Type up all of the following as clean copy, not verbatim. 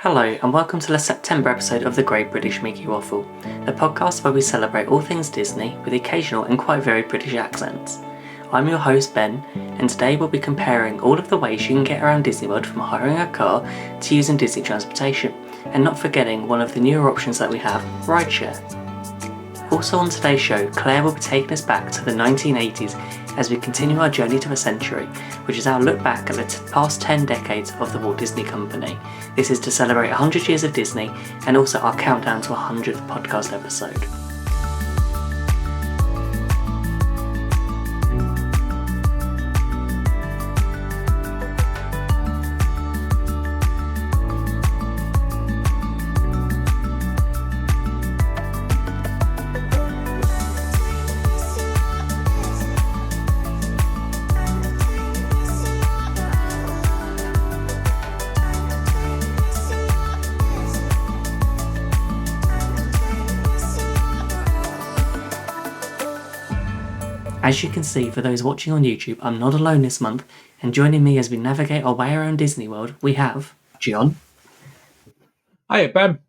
Hello and welcome to the September episode of the Great British Mickey Waffle, the podcast where we celebrate all things Disney with occasional and quite varied British accents. I'm your host Ben, and today we'll be comparing all of the ways you can get around Disney World, from hiring a car to using Disney transportation, and not forgetting one of the newer options that we have, rideshare. Also on today's show, Claire will be taking us back to the 1980s as we continue our journey to the century, which is our look back at the past 10 decades of the Walt Disney Company. This is to celebrate 100 years of Disney and also our countdown to 100th podcast episode. As you can see, for those watching on YouTube, I'm not alone this month, and joining me as we navigate our way around Disney World, we have John. Hi, Ben.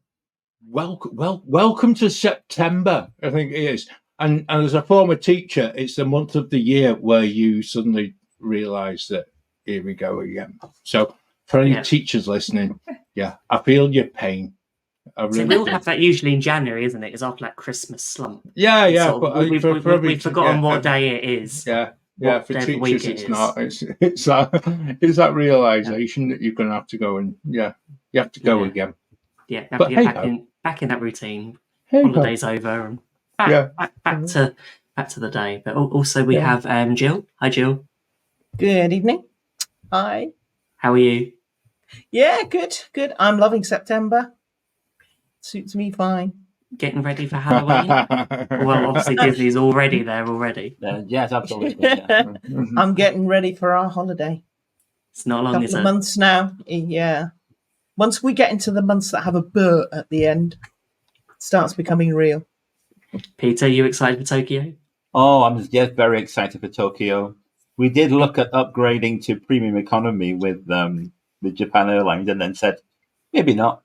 Welcome to September, I think it is. And as a former teacher, it's the month of the year where you suddenly realise that here we go again. So for any teachers listening, I feel your pain. So we all have that usually in January, isn't it? It's after that Christmas slump. But we've forgotten what day it is. For teachers it's not. It's that realisation that you're going to have to go and you have to go again. Yeah, you have to get back in that routine. Holiday's over and back to the day. But also we have Jill. Hi, Jill. Good evening. Hi. How are you? Yeah, good. I'm loving September. Suits me fine. Getting ready for Halloween? Well, obviously Disney's already there. Yes, absolutely. Yeah. I'm getting ready for our holiday. It's not long, is it? A couple of months now. Yeah. Once we get into the months that have a burr at the end, it starts becoming real. Peter, are you excited for Tokyo? Oh, I'm just very excited for Tokyo. We did look at upgrading to premium economy with Japan Airlines, and then said maybe not.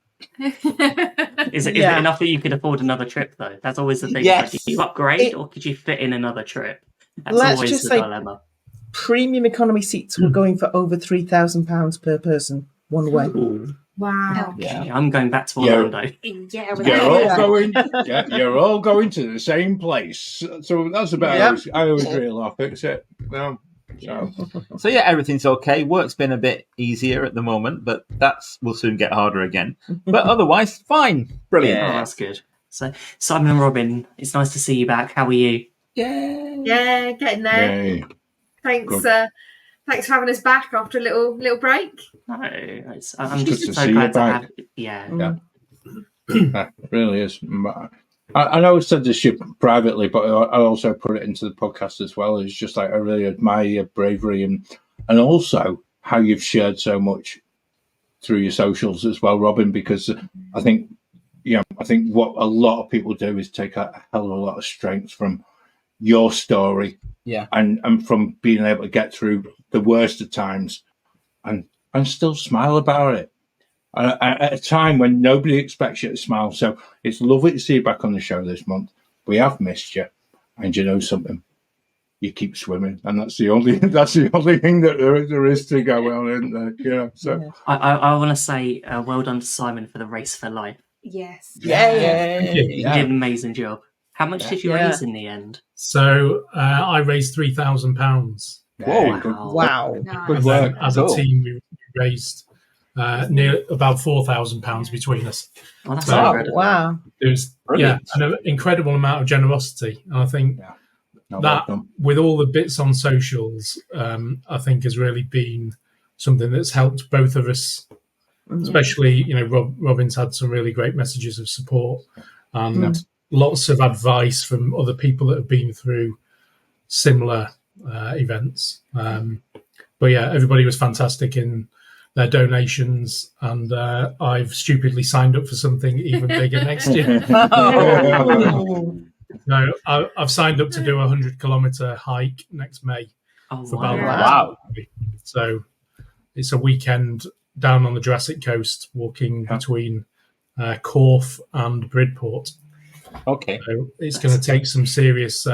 Is it enough that you could afford another trip, though? That's always the thing. Yes. Like, do you upgrade or could you fit in another trip? That's let's always just the say dilemma. Premium economy seats were going for over £3,000 per person one way. Ooh. Wow. Okay, I'm going back to Orlando. You're all going to the same place. So that's about I always reel off. It's it. No. So everything's okay. Work's been a bit easier at the moment, but will soon get harder again. But otherwise, fine. Brilliant. Oh, that's good. So, Simon and Robin, it's nice to see you back. How are you? Yeah, getting there. Yay. Thanks for having us back after a little break. No, I'm Good just to so see glad you to back. have. Yeah. That really is. I know I said this shit privately, but I also put it into the podcast as well. It's just like I really admire your bravery and also how you've shared so much through your socials as well, Robin. Because I think what a lot of people do is take a hell of a lot of strength from your story, and from being able to get through the worst of times and still smile about it. At a time when nobody expects you to smile. So it's lovely to see you back on the show this month. We have missed you. And you know something? You keep swimming. And that's the only thing that there is to go on, isn't there? So I want to say well done to Simon for the race for life. Yes. Yeah. You did an amazing job. How much did you raise in the end? So I raised £3,000. Whoa. Wow. Good work. As a team, we raised near about £4,000 between us. Oh, that's incredible. Wow. It was an incredible amount of generosity. And I think that with all the bits on socials, I think has really been something that's helped both of us, especially, Robin's had some really great messages of support and lots of advice from other people that have been through similar events. But everybody was fantastic in their donations, and I've stupidly signed up for something even bigger next year. No, I've signed up to do a 100-kilometre hike next May for Balmoral. Wow. So it's a weekend down on the Jurassic Coast, walking between Corfe and Bridport. Okay. So it's going to take some serious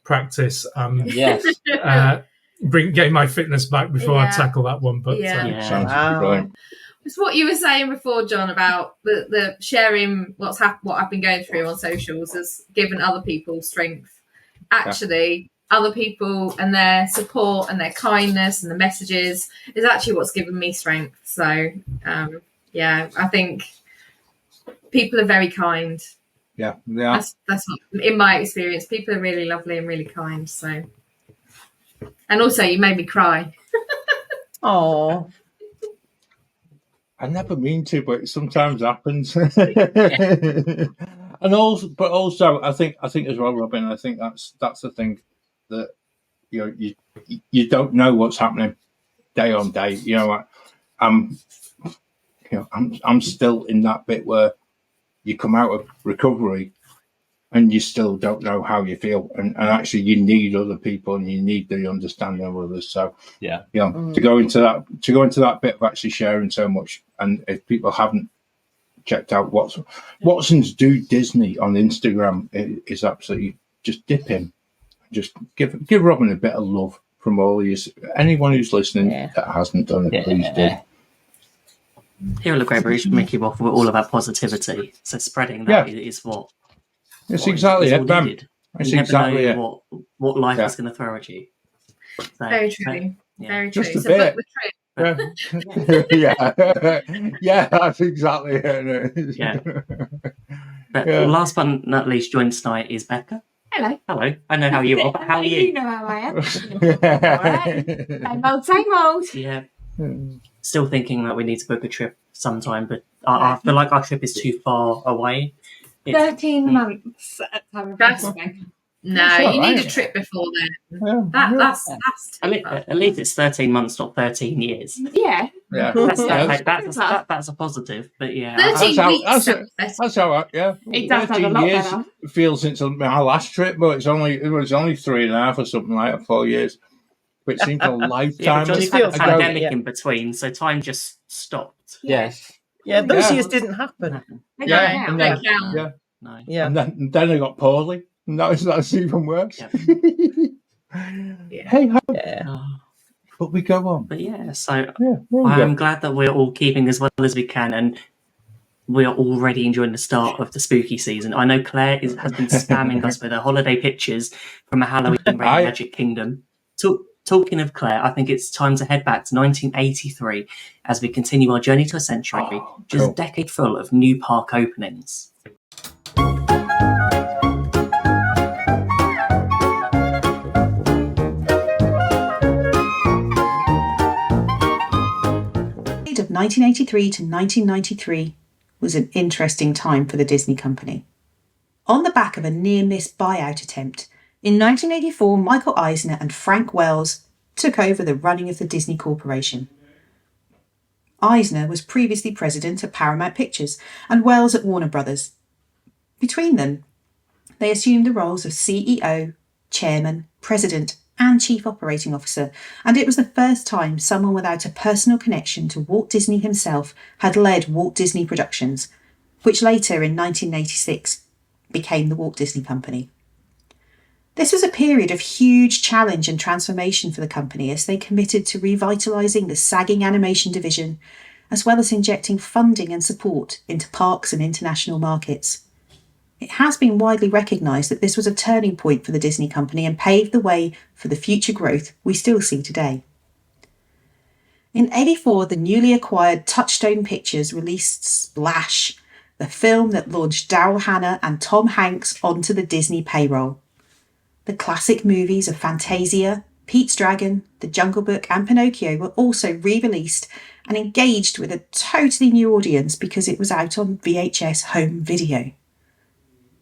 practice and Yes. getting my fitness back before I tackle that one. But Sounds brilliant. It's what you were saying before, John, about the sharing what I've been going through on socials has given other people strength. Actually, other people and their support and their kindness and the messages is actually what's given me strength. So, I think people are very kind. Yeah. That's what, in my experience. People are really lovely and really kind. So, and also you made me cry. Oh, I never mean to, but it sometimes happens. And also, I think as well, Robin. I think that's the thing that you don't know what's happening day on day. I'm still in that bit where you come out of recovery and you still don't know how you feel, and actually you need other people and you need the understanding of others. So to go into that bit of actually sharing so much, and if people haven't checked out Watson's Do Disney on Instagram, is absolutely just dip in, just give Robin a bit of love from all of you. Anyone who's listening that hasn't done it, please do. Here at the Great British Mickey Waffle, we're all about positivity. So spreading that is what. It's exactly it, Ben. It's exactly it. What life is going to throw at you. So, very true. Very true. Just a bit. Yeah, that's exactly it. Yeah. But last but not least, joined tonight is Becca. Hello. I know how you are, but how are you? You know how I am. All right. Same old. Yeah. Still thinking that we need to book a trip sometime, but I feel like our trip is too far away. 13 months at time of No, you need a trip before then. That's at least it's 13 months, not 13 years. Yeah. That's a positive, but 13 weeks. That's all right. Yeah, it does sound a lot better. It feels since my last trip, but it was only 3.5 or something like that, 4 years. But it seems a lifetime. Johnny's had a pandemic in between, so time just stopped. Yes. Yeah, those years didn't happen. And then I got poorly. That's even worse. Hey, but we go on. But I'm glad that we're all keeping as well as we can, and we are already enjoying the start of the spooky season. I know Claire has been spamming us with her holiday pictures from a Halloween Magic Kingdom. Talking of Claire, I think it's time to head back to 1983 as we continue our journey to a century, which is a decade full of new park openings. Of 1983 to 1993 was an interesting time for the Disney Company. On the back of a near-miss buyout attempt, in 1984, Michael Eisner and Frank Wells took over the running of the Disney Corporation. Eisner was previously president at Paramount Pictures and Wells at Warner Brothers. Between them, they assumed the roles of CEO, chairman, president, and chief operating officer, and it was the first time someone without a personal connection to Walt Disney himself had led Walt Disney Productions, which later in 1986 became the Walt Disney Company. This was a period of huge challenge and transformation for the company as they committed to revitalising the sagging animation division, as well as injecting funding and support into parks and international markets. It has been widely recognised that this was a turning point for the Disney Company and paved the way for the future growth we still see today. In '84, the newly acquired Touchstone Pictures released Splash, the film that launched Daryl Hannah and Tom Hanks onto the Disney payroll. The classic movies of Fantasia, Pete's Dragon, The Jungle Book and Pinocchio were also re-released and engaged with a totally new audience because it was out on VHS home video.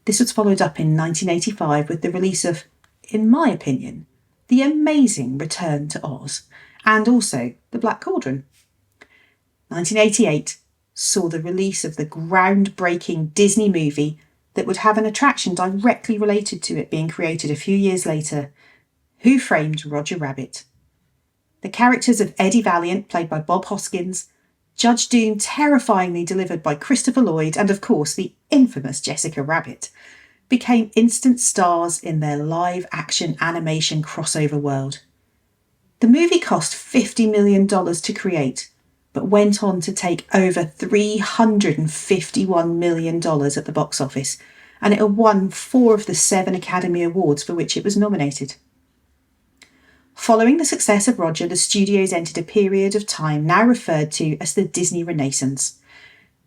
This was followed up in 1985 with the release of, in my opinion, the amazing Return to Oz, and also The Black Cauldron. 1988 saw the release of the groundbreaking Disney movie that would have an attraction directly related to it being created a few years later, Who Framed Roger Rabbit? The characters of Eddie Valiant, played by Bob Hoskins, Judge Doom, terrifyingly delivered by Christopher Lloyd, and of course the infamous Jessica Rabbit, became instant stars in their live-action animation crossover world. The movie cost $50 million to create, but went on to take over $351 million at the box office, and it won 4 of the 7 Academy Awards for which it was nominated. Following the success of Roger, the studios entered a period of time now referred to as the Disney Renaissance,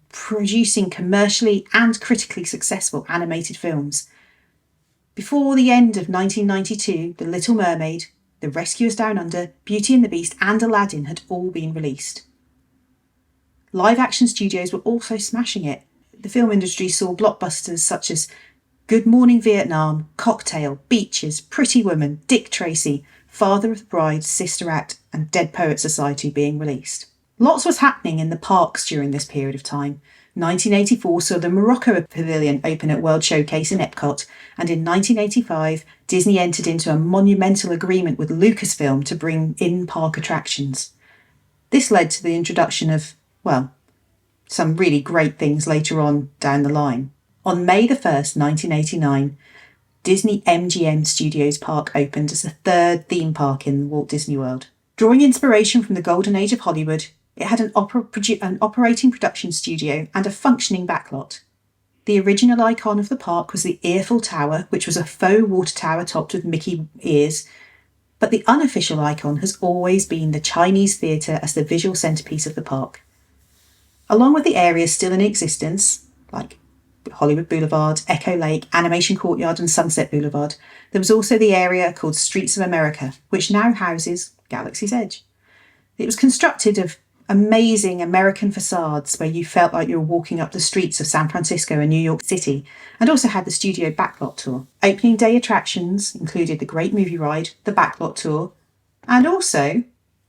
producing commercially and critically successful animated films. Before the end of 1992, The Little Mermaid, The Rescuers Down Under, Beauty and the Beast and Aladdin had all been released. Live-action studios were also smashing it. The film industry saw blockbusters such as Good Morning Vietnam, Cocktail, Beaches, Pretty Woman, Dick Tracy, Father of the Bride, Sister Act and Dead Poets Society being released. Lots was happening in the parks during this period of time. 1984 saw the Morocco Pavilion open at World Showcase in Epcot, and in 1985 Disney entered into a monumental agreement with Lucasfilm to bring in-park attractions. This led to the introduction of, well, some really great things later on down the line. On May the 1st, 1989, Disney MGM Studios Park opened as the 3rd theme park in Walt Disney World. Drawing inspiration from the golden age of Hollywood, it had an operating production studio and a functioning backlot. The original icon of the park was the Earful Tower, which was a faux water tower topped with Mickey ears, but the unofficial icon has always been the Chinese Theatre as the visual centrepiece of the park. Along with the areas still in existence, like Hollywood Boulevard, Echo Lake, Animation Courtyard and Sunset Boulevard, there was also the area called Streets of America, which now houses Galaxy's Edge. It was constructed of amazing American facades where you felt like you were walking up the streets of San Francisco and New York City, and also had the studio backlot tour. Opening day attractions included the Great Movie Ride, the backlot tour, and also,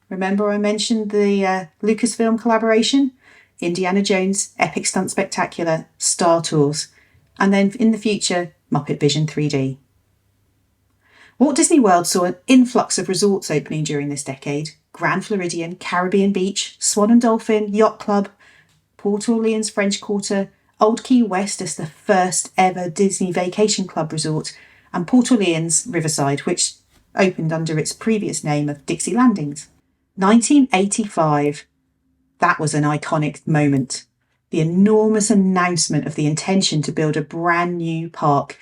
remember I mentioned the Lucasfilm collaboration? Indiana Jones, Epic Stunt Spectacular, Star Tours, and then in the future, Muppet Vision 3D. Walt Disney World saw an influx of resorts opening during this decade. Grand Floridian, Caribbean Beach, Swan and Dolphin, Yacht Club, Port Orleans French Quarter, Old Key West as the first ever Disney Vacation Club resort, and Port Orleans Riverside, which opened under its previous name of Dixie Landings. 1985. That was an iconic moment. The enormous announcement of the intention to build a brand new park.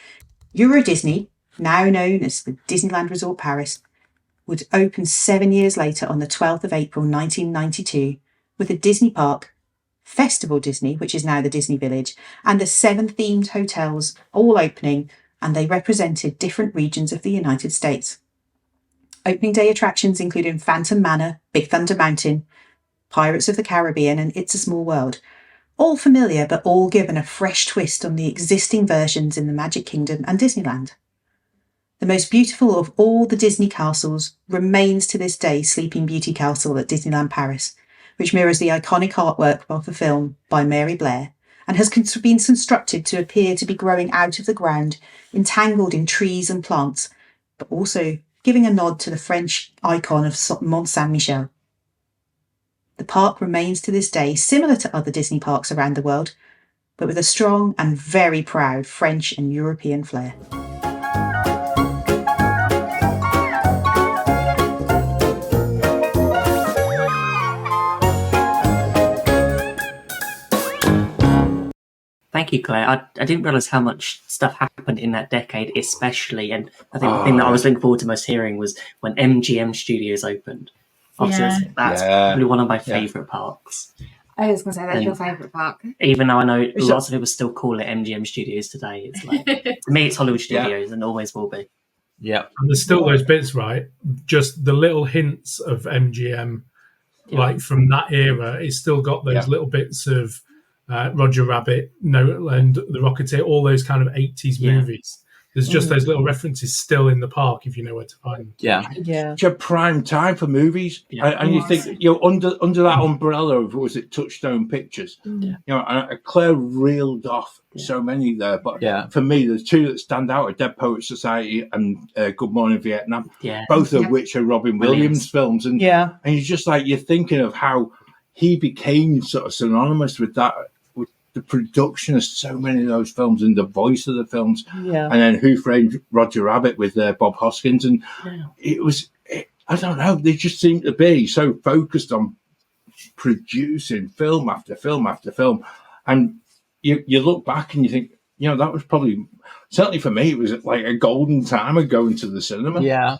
Euro Disney, now known as the Disneyland Resort Paris, would open 7 years later on the 12th of April 1992 with a Disney park, Festival Disney, which is now the Disney Village, and the 7 themed hotels all opening, and they represented different regions of the United States. Opening day attractions included Phantom Manor, Big Thunder Mountain, Pirates of the Caribbean and It's a Small World. All familiar, but all given a fresh twist on the existing versions in the Magic Kingdom and Disneyland. The most beautiful of all the Disney castles remains to this day Sleeping Beauty Castle at Disneyland Paris, which mirrors the iconic artwork of the film by Mary Blair and has been constructed to appear to be growing out of the ground, entangled in trees and plants, but also giving a nod to the French icon of Mont Saint-Michel. The park remains to this day similar to other Disney parks around the world, but with a strong and very proud French and European flair. Thank you, Claire. I didn't realise how much stuff happened in that decade, especially, and I think the thing that I was looking forward to most hearing was when MGM Studios opened. Obviously, that's probably one of my favourite parks. I was going to say, that's your favourite park. Even though I know lots of people still call it MGM Studios today, it's like, to me it's Hollywood Studios and always will be. Yeah. And there's still those bits, right? Just the little hints of MGM, like from that era, it's still got those little bits of Roger Rabbit, and The Rocketeer, all those kind of 80s movies There's just those little references still in the park if you know where to find them. Yeah. Yeah. It's a prime time for movies, and you think under that umbrella of was it Touchstone Pictures? Claire reeled off so many there, but for me, there's two that stand out: A Dead Poets Society and Good Morning Vietnam. Both of which are Robin Williams films, and you're just like you're thinking of how he became sort of synonymous with that. The production of so many of those films and the voice of the films, and then Who Framed Roger Rabbit with Bob Hoskins, and I don't know, they just seem to be so focused on producing film after film after film, and you look back and you think, that was probably, certainly for me, it was like a golden time of going to the cinema.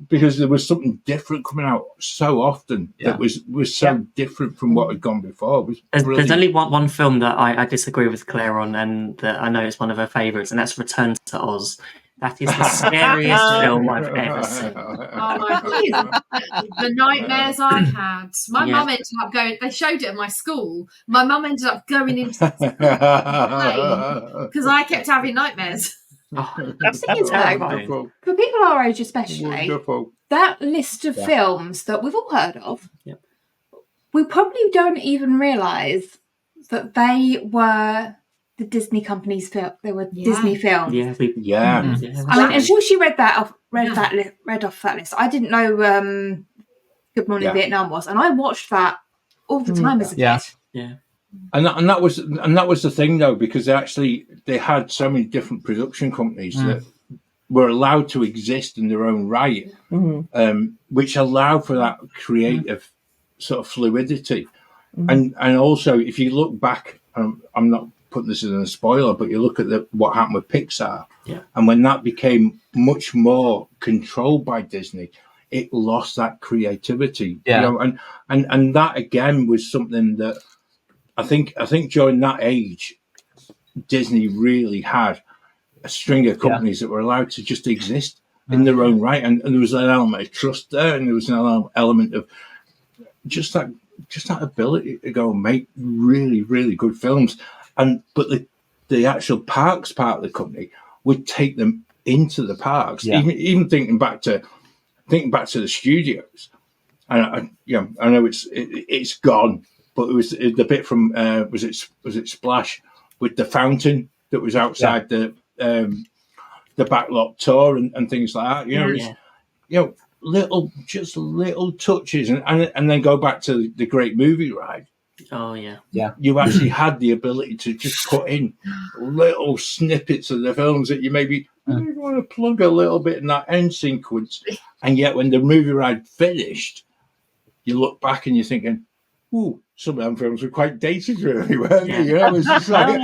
Because there was something different coming out so often that was so different from what had gone before. There's only one film that I disagree with Claire on, and that I know it's one of her favourites, and that's Return to Oz. That is the scariest film I've ever seen. Oh my God. The nightmares I had. My mum ended up going, they showed it at my school. My mum ended up going into the plane because I kept having nightmares. The thing is, though, for people our age especially, that list of films that we've all heard of, we probably don't even realise that they were the Disney company's film. They were Disney films. Yeah. I mean, until she read off that list, I didn't know Good Morning Vietnam was, and I watched that all the time as a kid. Yeah. And that was the thing though, because they had so many different production companies that were allowed to exist in their own right, which allowed for that creative sort of fluidity. And also, if you look back, I'm not putting this in a spoiler, but you look at what happened with Pixar, and when that became much more controlled by Disney, it lost that creativity. And that again was something that I think during that age, Disney really had a string of companies that were allowed to just exist in their own right, and there was an element of trust there, and there was an element of just that ability to go and make really, really good films. But the actual parks part of the company would take them into the parks, even thinking back to the studios. And I know it's gone. But it was the bit from was it Splash with the fountain that was outside the backlot tour and things like that. Little touches and then go back to the Great Movie Ride. Oh yeah. You actually had the ability to just put in little snippets of the films that you maybe want to plug a little bit in that end sequence, and yet when the movie ride finished, you look back and you're thinking, ooh, some of them films were quite dated, really, weren't they? It's just like.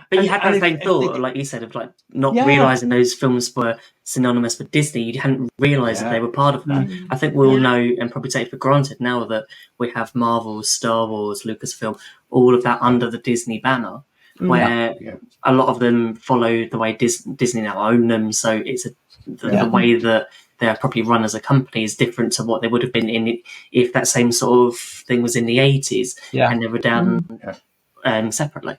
But you had that same thought, like you said, of like not realising those films were synonymous with Disney. You hadn't realised that they were part of that. I think we all know and probably take for granted now that we have Marvel, Star Wars, Lucasfilm, all of that under the Disney banner, where a lot of them follow the way Disney now own them. So it's the way that they're probably run as a company is different to what they would have been in if that same sort of thing was in the 80s and they were done separately.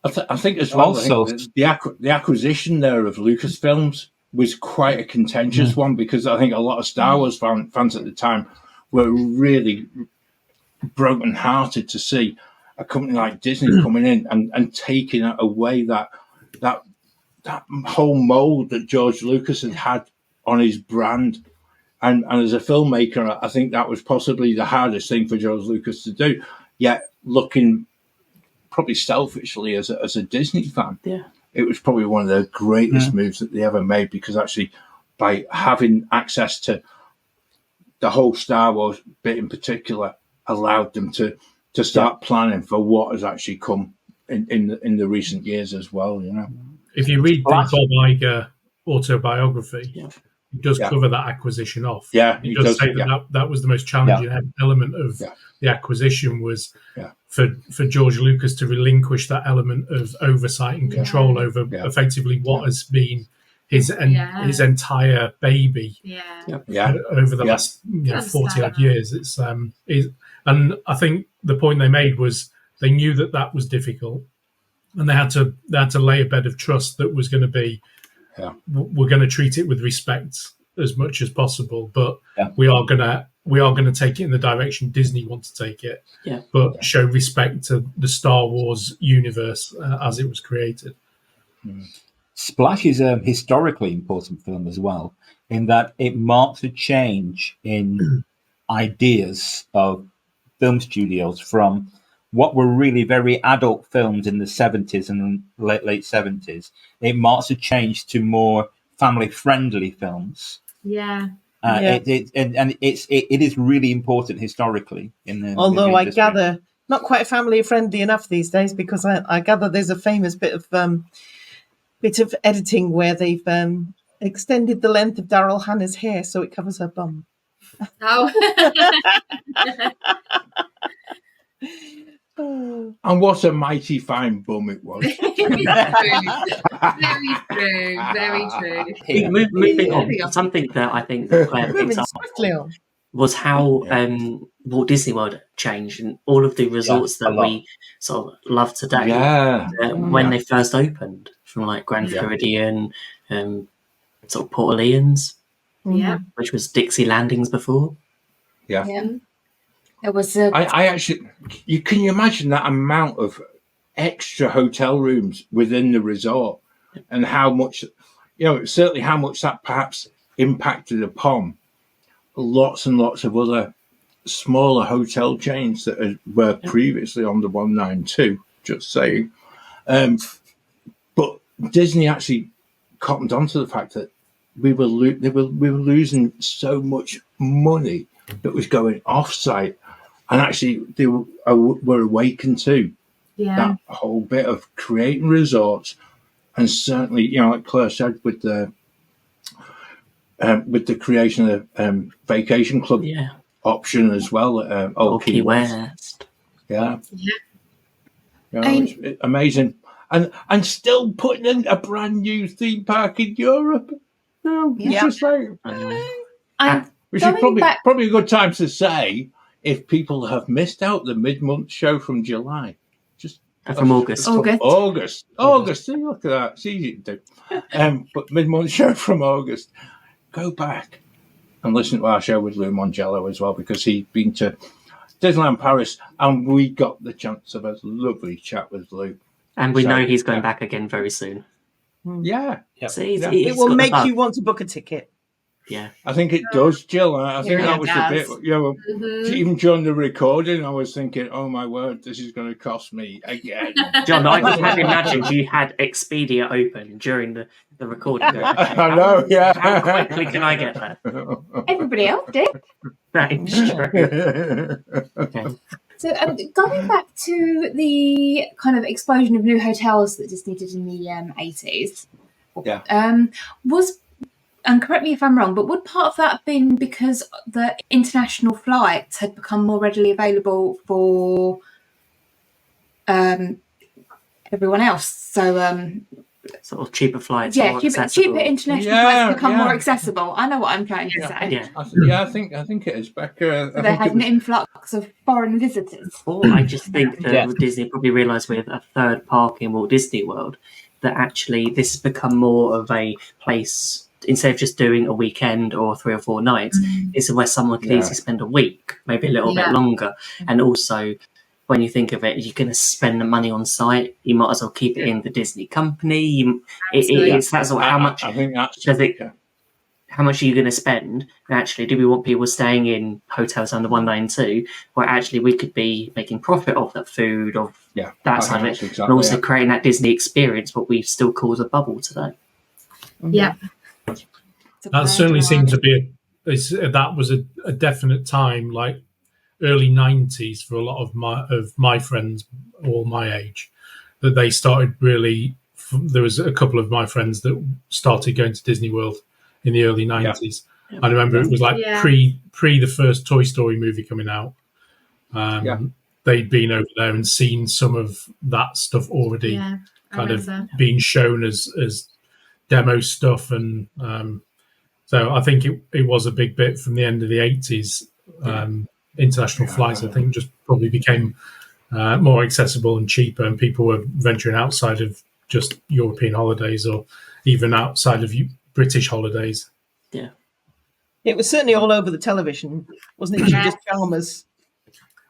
I think as well, the acquisition there of Lucasfilms was quite a contentious one, because I think a lot of Star Wars fans at the time were really broken-hearted to see a company like Disney coming in and taking away that whole mold that George Lucas had on his brand. And as a filmmaker, I think that was possibly the hardest thing for George Lucas to do. Yet, looking probably selfishly as a Disney fan, it was probably one of the greatest moves that they ever made, because actually by having access to the whole Star Wars bit in particular allowed them to start planning for what has actually come in the recent years as well. If you read the Bob Iger autobiography, he does cover that acquisition off. He does say that was the most challenging element of the acquisition was for George Lucas to relinquish that element of oversight and control over effectively what has been his entire baby over the last 40 odd years. It's and I think the point they made was they knew that was difficult, and they had to lay a bed of trust that was going to be, we're going to treat it with respect as much as possible, but we are going to take it in the direction Disney wants to take it, but show respect to the Star Wars universe as it was created. Splash is a historically important film as well, in that it marks a change in ideas of film studios from what were really very adult films in the 70s and late 70s. It marks a change to more family-friendly films. Yeah. It is really important historically in the although movie I industry. gather not quite family friendly enough these days, because I gather there's a famous bit of editing where they've extended the length of Daryl Hannah's hair so it covers her bum. Oh. And what a mighty fine bum it was. Very true. Moving on, something that I think that Claire picked up on was how Walt Disney World changed, and all of the resorts that we sort of love today when they first opened, from like Grand Floridian, sort of Port Orleans, which was Dixie Landings before. It was. I actually, can you imagine that amount of extra hotel rooms within the resort, and how much, certainly how much that perhaps impacted upon lots and lots of other smaller hotel chains that were previously on the 192. Just saying, but Disney actually cottoned onto the fact that we were losing so much money that was going off-site. And actually, they were awakened to that whole bit of creating resorts, and certainly, like Claire said, with the creation of the vacation club option as well at Old Key West. It's amazing, and still putting in a brand new theme park in Europe. It's just like, which is probably a good time to say, if people have missed out the mid-month show from July, from August. August. See, look at that. It's easy to do. But mid-month show from August, go back and listen to our show with Lou Mongello as well, because he'd been to Disneyland Paris, and we got the chance of a lovely chat with Lou. And we know he's going back again very soon. See, it will make you want to book a ticket. I think it does, Jill. I think that was the bit, even during the recording, I was thinking, oh my word, this is going to cost me again. John, I just had imagined you had Expedia open during the recording. I know, How quickly can I get there? Everybody else did. That is true. Okay. So going back to the kind of explosion of new hotels that Disney did in the 80s, was, and correct me if I'm wrong, but would part of that have been because the international flights had become more readily available for everyone else? So sort of cheaper flights. Cheaper international flights become more accessible. I know what I'm trying to say. I think it is, Becca. So they had an influx of foreign visitors. Or I just think that Disney probably realised with a third park in Walt Disney World that actually this has become more of a place. Instead of just doing a weekend or 3 or 4 nights, it's where someone can easily spend a week, maybe a little bit longer. And also, when you think of it, you're going to spend the money on site. You might as well keep it in the Disney company. How much? I think that's how much are you going to spend? And actually, do we want people staying in hotels under 192, where actually we could be making profit off that food, of that side of it, and also creating that Disney experience, what we still call the bubble today. Yeah. That certainly seemed to be that was a definite time, like early 90s, for a lot of my friends, all my age, that they started really. There was a couple of my friends that started going to Disney World in the early 90s. I remember it was like pre the first Toy Story movie coming out. They'd been over there and seen some of that stuff already, kind of being shown as demo stuff, and so I think it was a big bit from the end of the 80s. International flights, I think, just probably became more accessible and cheaper, and people were venturing outside of just European holidays or even outside of British holidays. Yeah. It was certainly all over the television, wasn't it? Judith Chalmers.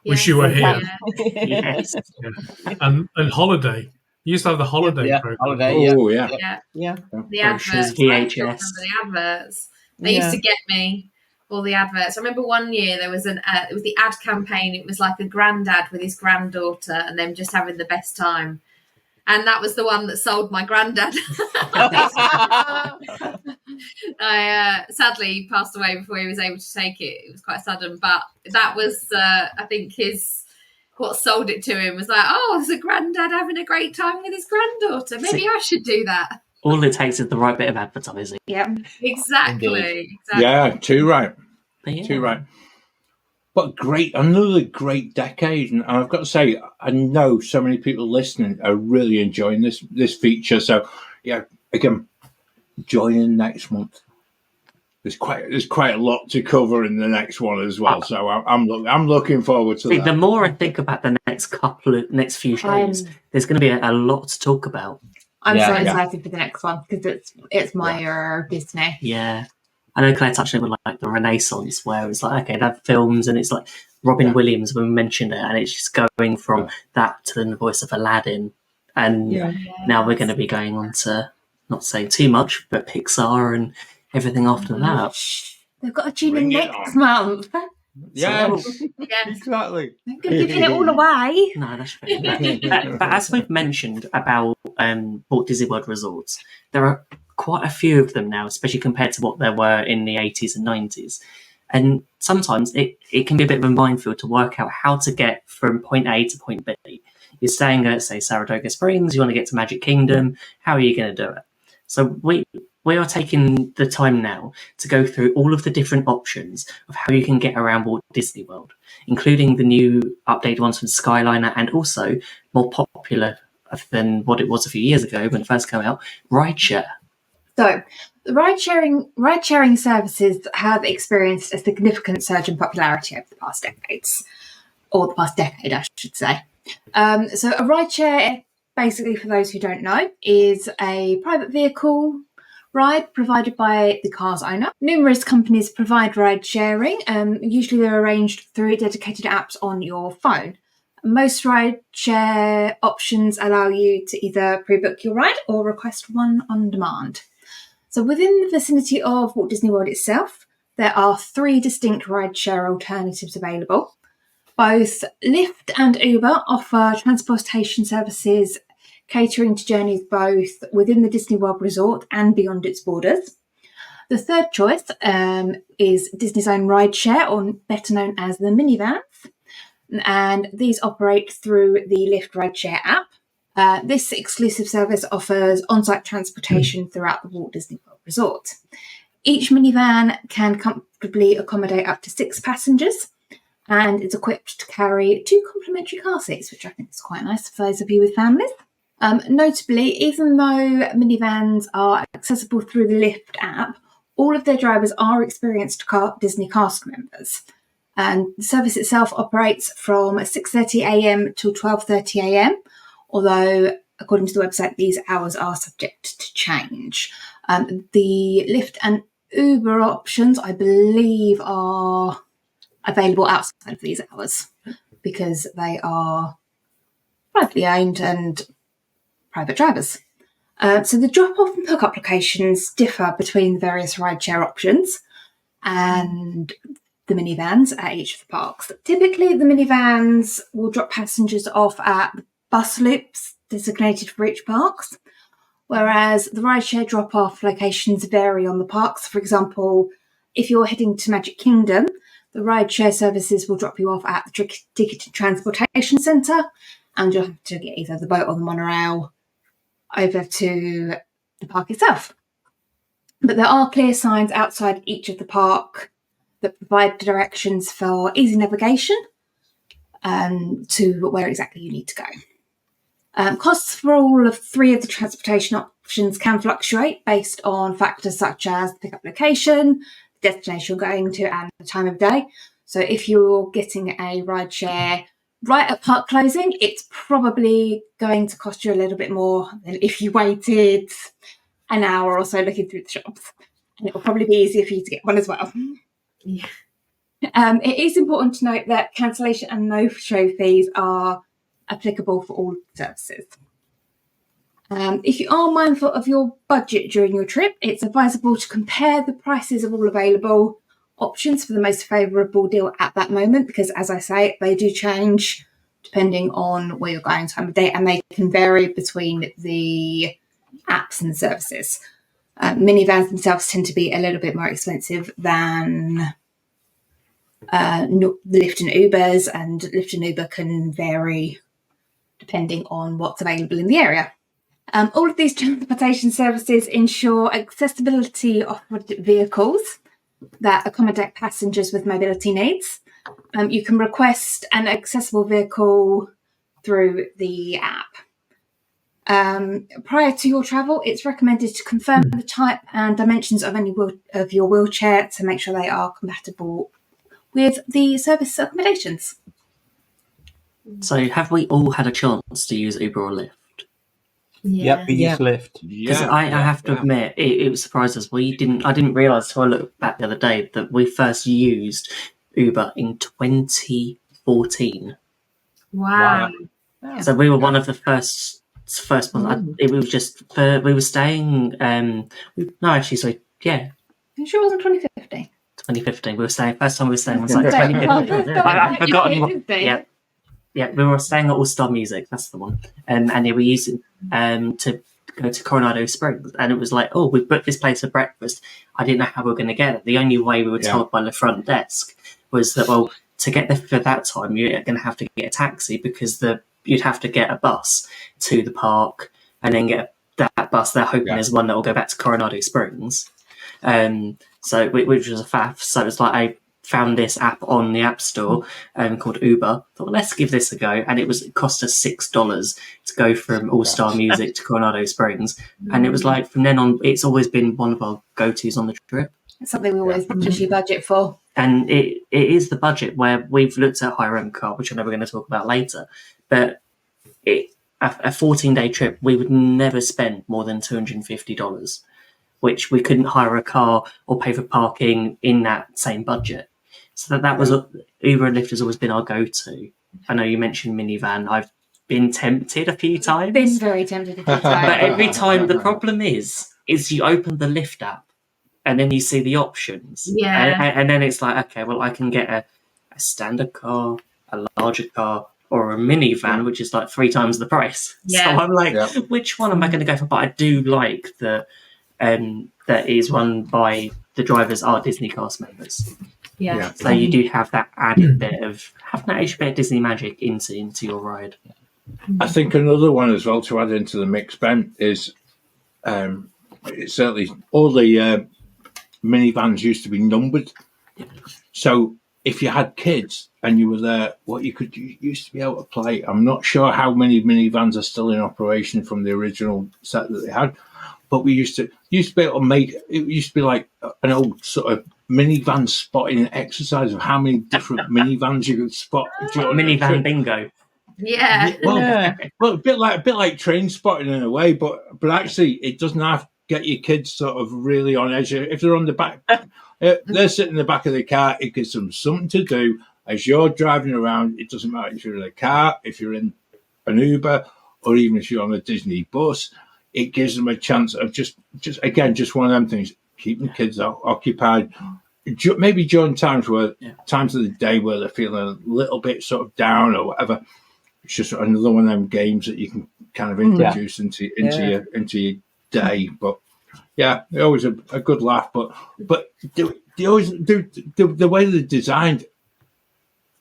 Wish you were here. Yes. Yeah. And Holiday. You used to have the Holiday program. Holiday, Oh, Yeah. The adverts. VHS. I still remember the adverts. They used to get me. All the adverts. I remember one year there was it was the ad campaign. It was like a granddad with his granddaughter and them just having the best time. And that was the one that sold my granddad. I sadly passed away before he was able to take it. It was quite sudden, but that was, I think, what sold it to him was like, oh, there's a granddad having a great time with his granddaughter. Maybe I should do that. All it takes is the right bit of advertising. Yeah, exactly. Yeah, too right. Yeah. Too right. But another great decade. And I've got to say, I know so many people listening are really enjoying this feature. So, yeah, again, join in next month. There's quite a lot to cover in the next one as well. So I'm looking forward to that. The more I think about the next few shows, there's going to be a lot to talk about. I'm so excited for the next one because it's my era of Disney. Yeah. I know Claire touched on it with like the Renaissance, where it's like, okay, they have films and it's like Robin Williams, when we mentioned it, and it's just going from that to the voice of Aladdin. And now we're going to be going on to, not saying too much, but Pixar and everything after that. They've got a tune in next month. Yes, exactly. I'm giving it all away. No, that's fair. But as we've mentioned about Walt Disney World resorts, there are quite a few of them now, especially compared to what there were in the 80s and 90s. And sometimes it can be a bit of a minefield to work out how to get from point A to point B. You're staying at, say, Saratoga Springs, you want to get to Magic Kingdom. How are you going to do it? So we are taking the time now to go through all of the different options of how you can get around Walt Disney World, including the new updated ones from Skyliner and also more popular than what it was a few years ago when it first came out, rideshare. So, the ride-sharing services have experienced a significant surge in popularity over the past decades, or the past decade, I should say. So, a rideshare, basically, for those who don't know, is a private vehicle ride provided by the car's owner. Numerous companies provide ride-sharing. Usually, they're arranged through dedicated apps on your phone. Most ride-share options allow you to either pre-book your ride or request one on demand. So within the vicinity of Walt Disney World itself, there are 3 distinct rideshare alternatives available. Both Lyft and Uber offer transportation services catering to journeys both within the Disney World resort and beyond its borders. The third choice is Disney's own rideshare, or better known as the minivans, and these operate through the Lyft rideshare app. This exclusive service offers on-site transportation throughout the Walt Disney World Resort. Each minivan can comfortably accommodate up to 6 passengers, and it's equipped to carry 2 complimentary car seats, which I think is quite nice for those of you with families. Notably, even though minivans are accessible through the Lyft app, all of their drivers are experienced Disney cast members. And the service itself operates from 6:30 a.m. till 12:30 a.m., although, according to the website, these hours are subject to change. The Lyft and Uber options, I believe, are available outside of these hours because they are privately owned and private drivers. So the drop-off and pick-up locations differ between various rideshare options and the minivans at each of the parks. Typically, the minivans will drop passengers off at bus loops designated for each parks, whereas the rideshare drop-off locations vary on the parks. For example, if you're heading to Magic Kingdom, the rideshare services will drop you off at the Ticketed Transportation Centre, and you'll have to get either the boat or the monorail over to the park itself. But there are clear signs outside each of the park that provide directions for easy navigation to where exactly you need to go. Costs for all 3 of the transportation options can fluctuate based on factors such as the pickup location, the destination you're going to, and the time of day. So if you're getting a rideshare right at park closing, it's probably going to cost you a little bit more than if you waited an hour or so looking through the shops. And it will probably be easier for you to get one as well. Yeah. It is important to note that cancellation and no-show fees are applicable for all services. If you are mindful of your budget during your trip, it's advisable to compare the prices of all available options for the most favourable deal at that moment, because, as I say, they do change depending on where you're going, time of day, and they can vary between the apps and the services. Minivans themselves tend to be a little bit more expensive than Lyft and Ubers, and Lyft and Uber can vary depending on what's available in the area. All of these transportation services ensure accessibility of vehicles that accommodate passengers with mobility needs. You can request an accessible vehicle through the app. Prior to your travel, it's recommended to confirm the type and dimensions of of your wheelchair to make sure they are compatible with the service accommodations. So have we all had a chance to use Uber or Lyft? Yep, we use Lyft. Because I have to admit, it surprised us. I didn't realise until I looked back the other day that we first used Uber in 2014. Wow. So we were one of the first ones. It was just we were staying. Are you sure it wasn't 2015? 2015. We were staying. First time we were staying was like 2015. I've forgotten. Yeah, we were staying at All Star Music. That's the one. And we were using to go to Coronado Springs, and it was like, oh, we booked this place for breakfast. I didn't know how we were going to get it. The only way we were told by the front desk was that, well, to get there for that time, you're going to have to get a taxi because you'd have to get a bus to the park and then get that bus. They're hoping there's one that will go back to Coronado Springs. So which was a faff. So it was like I found this app on the App Store called Uber. Thought, let's give this a go, and it cost us $6 to go from All Star Music to Coronado Springs, and it was like from then on, it's always been one of our go-tos on the trip. It's something we always usually budget for, and it is the budget where we've looked at hire end car, which I know we're going to talk about later, but a 14-day trip, we would never spend more than $250, which we couldn't hire a car or pay for parking in that same budget. So that was Uber and Lyft has always been our go-to. I know you mentioned minivan. I've been tempted a few times. Been very tempted a few times. But every time the problem is you open the Lyft app and then you see the options. Yeah. And then it's like, okay, well, I can get a standard car, a larger car, or a minivan, which is like 3 times the price. Yeah. So I'm like, which one am I going to go for? But I do like that is run by the drivers are Disney cast members. Yeah. So you do have that added bit of having that extra bit of Disney magic into your ride. I think another one as well to add into the mix, Ben, is certainly all the minivans used to be numbered. So if you had kids and you were there, you used to be able to play. I'm not sure how many minivans are still in operation from the original set that they had, but we used to be able to make it. Used to be like an old sort of minivan spotting exercise of how many different minivans you could spot. Minivan bingo. Yeah. Well, a bit like train spotting in a way, but actually it doesn't have to get your kids sort of really on edge. If they're on the back, they're sitting in the back of the car. It gives them something to do as you're driving around. It doesn't matter if you're in a car, if you're in an Uber, or even if you're on a Disney bus. It gives them a chance of just one of them things. Keeping kids occupied, maybe during times of the day where they're feeling a little bit sort of down or whatever. It's just another one of them games that you can kind of introduce into your day. But yeah, they're always a good laugh. But they always do the way they're designed.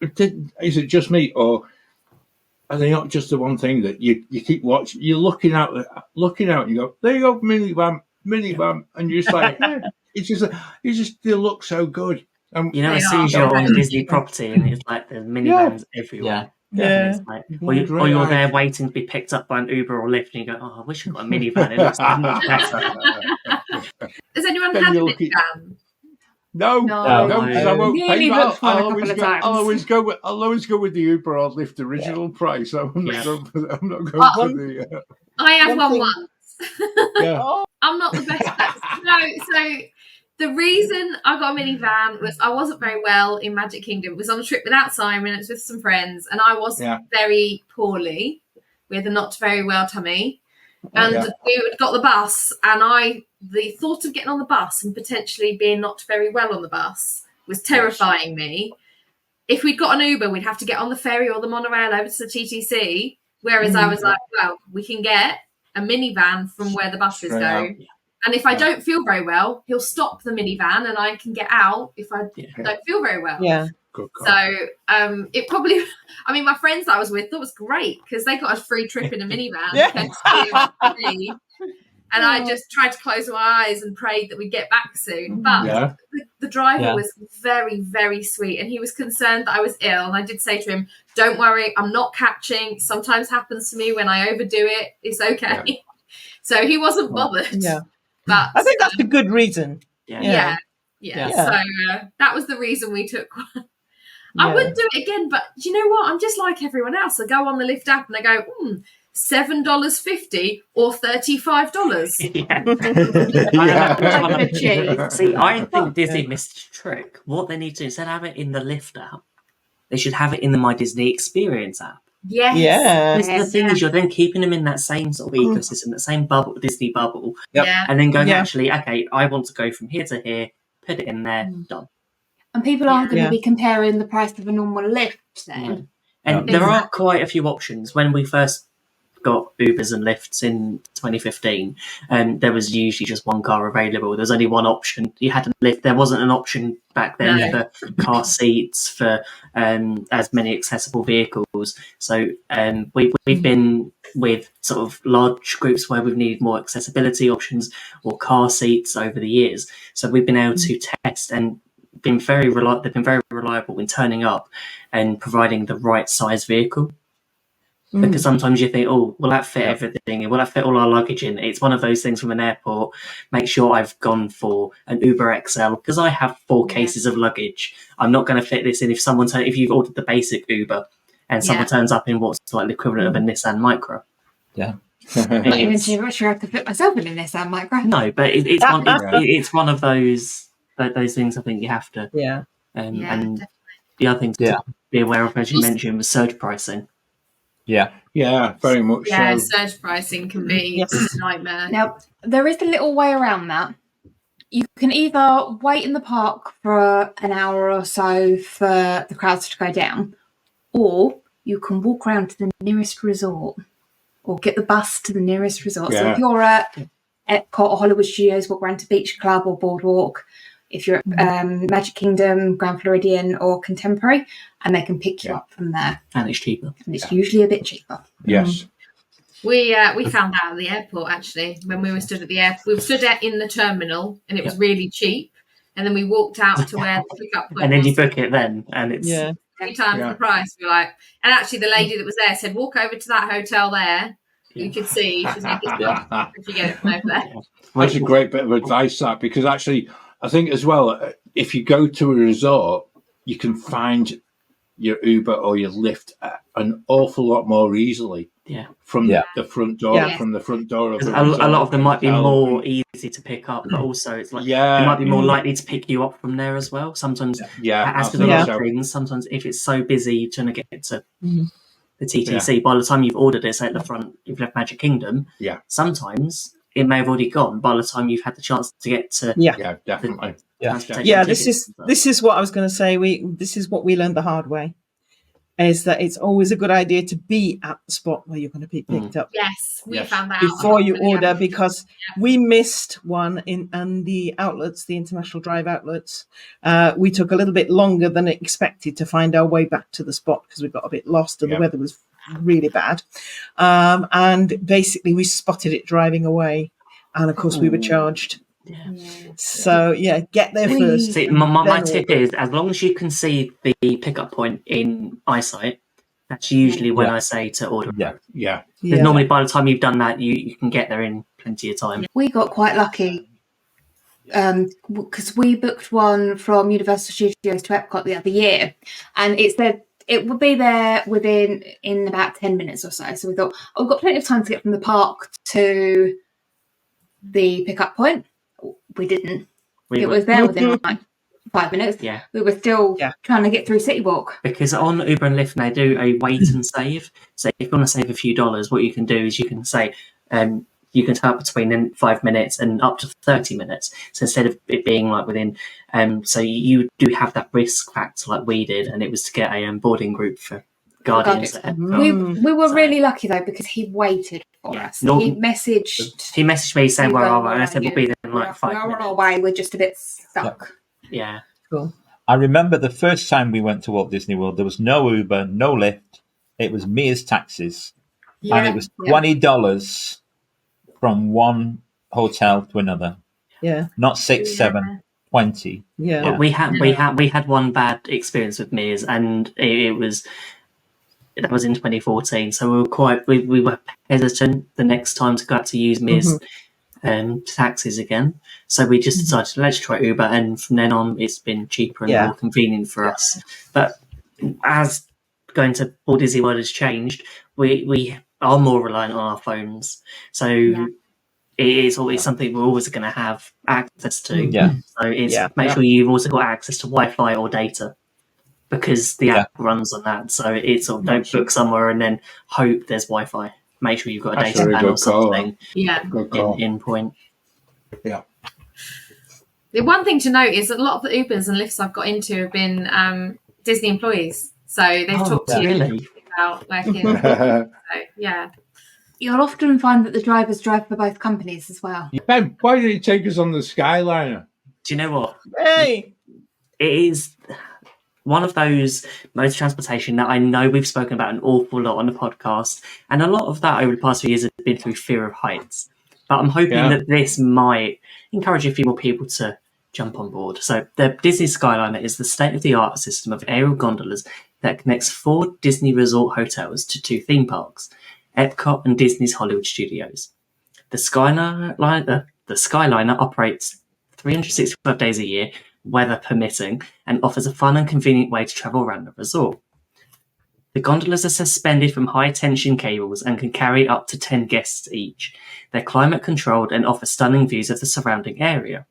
Is it just me, or are they not just the one thing that you keep watching? You're looking out, and you go, there you go, minivan, and you're just like, they look so good. As soon as you're on Disney property, and it's like there's minivans everywhere. Yeah. Like, or you're there waiting to be picked up by an Uber or Lyft, and you go, oh, I wish I got a minivan. It looks so much better. Has anyone had a minivan? No, because I won't pay Nearly that. looked one a couple of times. I'll always go with the Uber or Lyft original price. I'm not going for the. I had one thing- once. Yeah. I'm not the best person. No, so the reason I got a minivan was I wasn't very well in Magic Kingdom. It was on a trip without Simon. It was with some friends, and I was very poorly with a not very well tummy. And we got the bus, and the thought of getting on the bus and potentially being not very well on the bus was terrifying me. If we'd got an Uber, we'd have to get on the ferry or the monorail over to the TTC. Whereas I was like, well, we can get a minivan from where the buses go. And if I don't feel very well, he'll stop the minivan and I can get out if I don't feel very well. Yeah. So it probably, I mean, my friends that I was with thought it was great because they got a free trip in a minivan. And I just tried to close my eyes and prayed that we'd get back soon. But the driver was very, very sweet. And he was concerned that I was ill. And I did say to him, don't worry, I'm not catching. Sometimes happens to me when I overdo it. It's okay. Yeah. So he wasn't bothered. Yeah. But I think that's a good reason. Yeah. So that was the reason we took one. I wouldn't do it again, but do you know what? I'm just like everyone else. I go on the Lyft app and I go, $7.50 or $35. See, I think Disney missed a trick. What they need to do, instead of having it in the Lyft app, they should have it in the My Disney Experience app. Yes. Yeah. The thing is, you're then keeping them in that same sort of ecosystem, that same bubble, Disney bubble, and then going, actually, okay, I want to go from here to here, put it in there, done. And people aren't going to be comparing the price of a normal lift then. And there are quite a few options. When we first got Ubers and Lyfts in 2015, there was usually just one car available. There was only one option. You had a lift. There wasn't an option back then for car seats, for as many accessible vehicles. So we've been with sort of large groups where we've needed more accessibility options or car seats over the years. So we've been able to test and they've been very reliable in turning up and providing the right size vehicle. Because sometimes you think, will that fit everything? Will that fit all our luggage in? It's one of those things from an airport. Make sure I've gone for an Uber XL because I have 4 cases of luggage. I'm not going to fit this in. If you've ordered the basic Uber and someone turns up in what's like the equivalent of a Nissan Micro. Yeah. I'm not even sure I could fit myself in a Nissan Micro. No, but it's one of those things I think you have to. And the other thing to be aware of, as you mentioned, was surge pricing. Yeah, very much so. Surge pricing can be a nightmare. Now, there is a little way around that. You can either wait in the park for an hour or so for the crowds to go down, or you can walk around to the nearest resort or get the bus to the nearest resort. So if you're at Epcot or Hollywood Studios, walk around to Beach Club or Boardwalk. If you're at Magic Kingdom, Grand Floridian or Contemporary, and they can pick you up from there. And it's cheaper. And it's usually a bit cheaper. Yes. We found out at the airport, actually, when we were stood at the airport. We were stood in the terminal, and it was really cheap. And then we walked out to where the pickup point and then was. you book it then, and it's 3 times the price. We were like, and actually the lady that was there said, walk over to that hotel there. You could see she's like, if you get it from over there. That's a great bit of advice, that, because actually, I think as well, if you go to a resort, you can find your Uber or your Lyft an awful lot more easily. From the front door, from the front door of the resort. A lot of them might be more easy to pick up, but also it's like they might be more likely to pick you up from there as well. Sometimes, as to the other things, sometimes if it's so busy, you're trying to get to the TTC. By the time you've ordered it, say at the front, you've left Magic Kingdom. Sometimes it may have already gone by the time you've had the chance to get to. Definitely. This is what I was going to say. This is what we learned the hard way. Is that it's always a good idea to be at the spot where you're going to be picked up. Yes, we found that before you order, because we missed one in the outlets, the International Drive outlets. We took a little bit longer than expected to find our way back to the spot because we got a bit lost and the weather was really bad. And basically we spotted it driving away, and of course we were charged. So get there first. See, my tip is, as long as you can see the pickup point in eyesight, that's usually when I say to order. Because normally by the time you've done that, you can get there in plenty of time. We got quite lucky because we booked one from Universal Studios to Epcot the other year, and it said it would be there in about 10 minutes or so. So we thought, we've got plenty of time to get from the park to the pickup point. We didn't. It was there within like 5 minutes. Yeah. We were still trying to get through City Walk. Because on Uber and Lyft, they do a wait and save. So if you want to save a few dollars, what you can do is you can say, you can start between 5 minutes and up to 30 minutes. So instead of it being like within, so you do have that risk factor like we did, and it was to get a boarding group for Guardians. We were really lucky though, because he waited for us. He messaged me saying, "Well, all right." I said, "We'll be there in like 5 minutes." We're on our way. We're just a bit stuck. Yeah. Cool. I remember the first time we went to Walt Disney World, there was no Uber, no Lyft. It was Mia's taxis, and it was $20 from one hotel to another. Yeah. Not 6, 7, 20. Yeah. But we had one bad experience with Mia's, and that was in 2014. So we were hesitant the next time to go out to use Mia's taxis again. So we just decided, let's try Uber, and from then on it's been cheaper and more convenient for us. But as going to Walt Disney World has changed, we are more reliant on our phones. So it is always something we're always going to have access to. Yeah. So make sure you've also got access to Wi-Fi or data, because the app runs on that. So it's don't book somewhere and then hope there's Wi-Fi. Make sure you've got a data plan or something. In point. Yeah. The one thing to note is that a lot of the Ubers and Lyfts I've got into have been Disney employees. So they've talked to you about working. So, yeah. You'll often find that the drivers drive for both companies as well. Ben, why did it take us on the Skyliner? Do you know what? Hey! It is one of those modes of transportation that I know we've spoken about an awful lot on the podcast, and a lot of that over the past few years has been through fear of heights. But I'm hoping that this might encourage a few more people to jump on board. So the Disney Skyliner is the state-of-the-art system of aerial gondolas that connects 4 Disney resort hotels to 2 theme parks, Epcot and Disney's Hollywood Studios. The Skyliner operates 365 days a year, weather permitting, and offers a fun and convenient way to travel around the resort. The gondolas are suspended from high-tension cables and can carry up to 10 guests each. They're climate-controlled and offer stunning views of the surrounding area.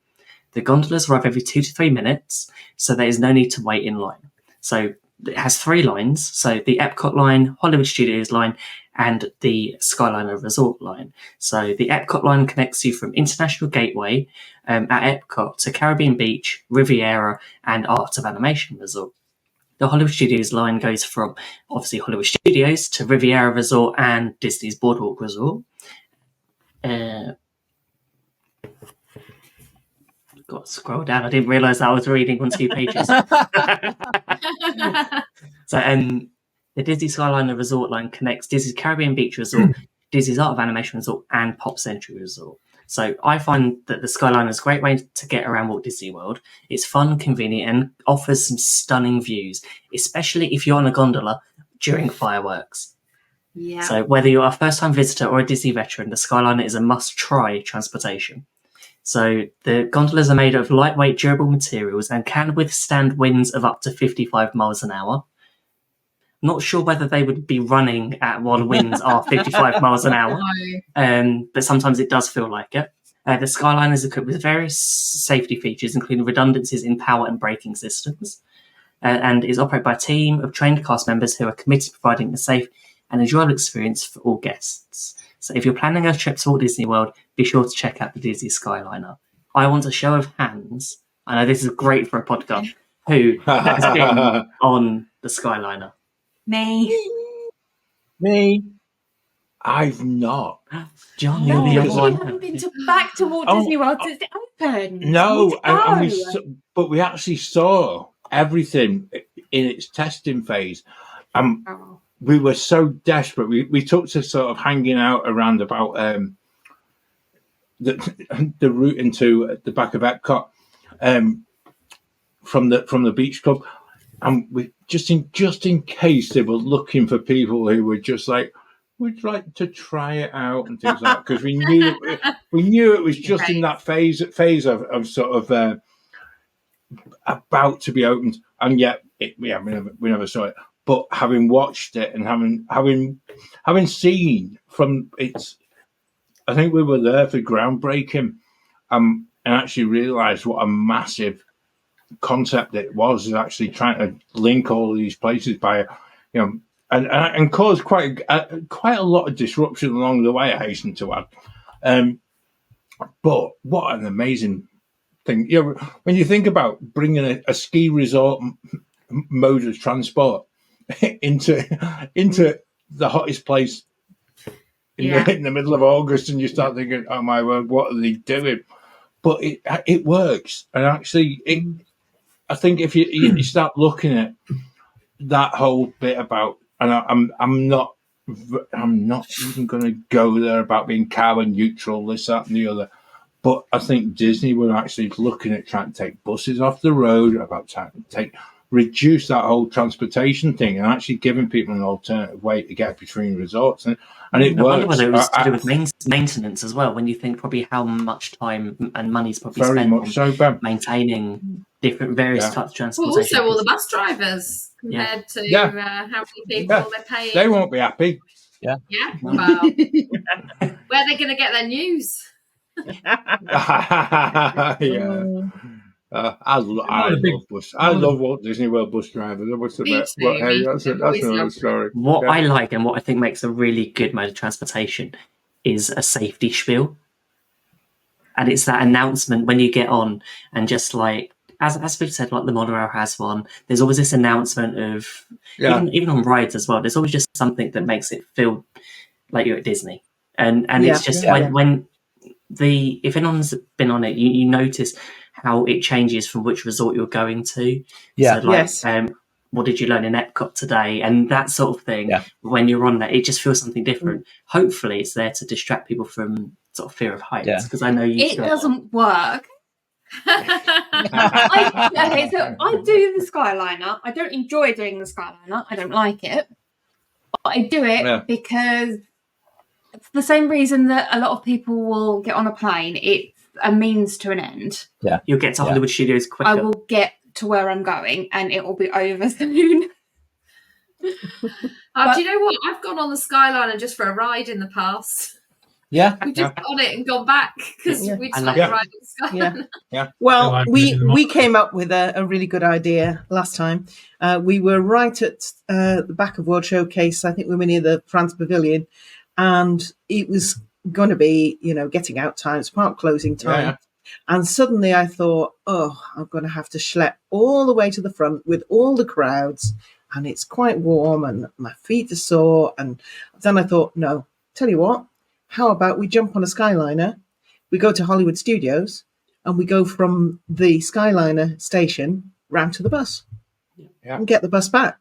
The gondolas arrive every 2 to 3 minutes, so there is no need to wait in line. So it has 3 lines, so the Epcot line, Hollywood Studios line, and the Skyliner Resort line. So the Epcot line connects you from International Gateway at Epcot to Caribbean Beach, Riviera, and Art of Animation Resort. The Hollywood Studios line goes from, obviously, Hollywood Studios to Riviera Resort and Disney's Boardwalk Resort. Got to scroll down. I didn't realise that I was reading on 2 pages. So, the Disney Skyliner Resort line connects Disney's Caribbean Beach Resort, Disney's Art of Animation Resort, and Pop Century Resort. So I find that the Skyliner is a great way to get around Walt Disney World. It's fun, convenient, and offers some stunning views, especially if you're on a gondola during fireworks. Yeah. So whether you're a first-time visitor or a Disney veteran, the Skyliner is a must-try transportation. So the gondolas are made of lightweight, durable materials and can withstand winds of up to 55 miles an hour. Not sure whether they would be running at while winds are 55 miles an hour, but sometimes it does feel like it. The Skyliner is equipped with various safety features, including redundancies in power and braking systems, and is operated by a team of trained cast members who are committed to providing a safe and enjoyable experience for all guests. So if you're planning a trip to Walt Disney World, be sure to check out the Disney Skyliner. I want a show of hands. I know this is great for a podcast. Who has been on the Skyliner? Me. I've not. John, No, you're the you other one. haven't been back to Walt Disney World since it opened. No, You need to go. but we actually saw everything in its testing phase. We were so desperate. We took to sort of hanging out around about the route into the back of Epcot from the beach club, and we just in case they were looking for people who were just like we'd like to try it out and things like that, because we knew it was just in that phase of sort of about to be opened, and yet we never saw it. But having watched it and having seen from its, I think we were there for groundbreaking, and actually realised what a massive concept it was, is actually trying to link all of these places by, and cause quite a lot of disruption along the way, I hasten to add. But what an amazing thing. When you think about bringing a ski resort mode of transport into the hottest place in the middle of August, and you start thinking, oh my word, what are they doing? But it works. And actually, I think if you start looking at that whole bit about, and I'm not even going to go there about being carbon neutral, this, that, and the other. But I think Disney were actually looking at trying to take buses off the road, about trying to reduce that whole transportation thing, and actually giving people an alternative way to get between resorts. And it works. I wonder whether it was to do with maintenance as well, when you think probably how much time and money's probably spent on maintaining different various types of transportation. Also, all the bus drivers compared to how many people they're paying. They won't be happy. Yeah. Well, where are they going to get their news? I love Walt Disney World bus drivers. I must admit. That's another story. What I like and what I think makes a really good mode of transportation is a safety spiel, and it's that announcement when you get on, and just like as we've said, like the monorail has one. There's always this announcement of even on rides as well. There's always just something that makes it feel like you're at Disney, and it's just when if anyone's been on it, you notice how it changes from which resort you're going to. Yeah. So like, what did you learn in Epcot today? And that sort of thing. Yeah. When you're on that, it just feels something different. Hopefully it's there to distract people from sort of fear of heights. Because I know it doesn't work. I do the Skyliner. I don't enjoy doing the Skyliner. I don't like it. But I do it because it's the same reason that a lot of people will get on a plane. It's a means to an end. Yeah. You'll get to Hollywood Studios quicker. I will get to where I'm going and it will be over soon. Do you know what? I've gone on the Skyliner just for a ride in the past. Yeah. We've just got on it and gone back because we just like ride on the Skyliner. Yeah. Well, we came up with a really good idea last time. We were right at the back of World Showcase. I think we were near the France Pavilion, and it was going to be, getting out times, park closing time. Yeah. And suddenly I thought, I'm going to have to schlep all the way to the front with all the crowds, and it's quite warm and my feet are sore. And then I thought, no, tell you what, how about we jump on a Skyliner, we go to Hollywood Studios, and we go from the Skyliner station round to the bus and get the bus back.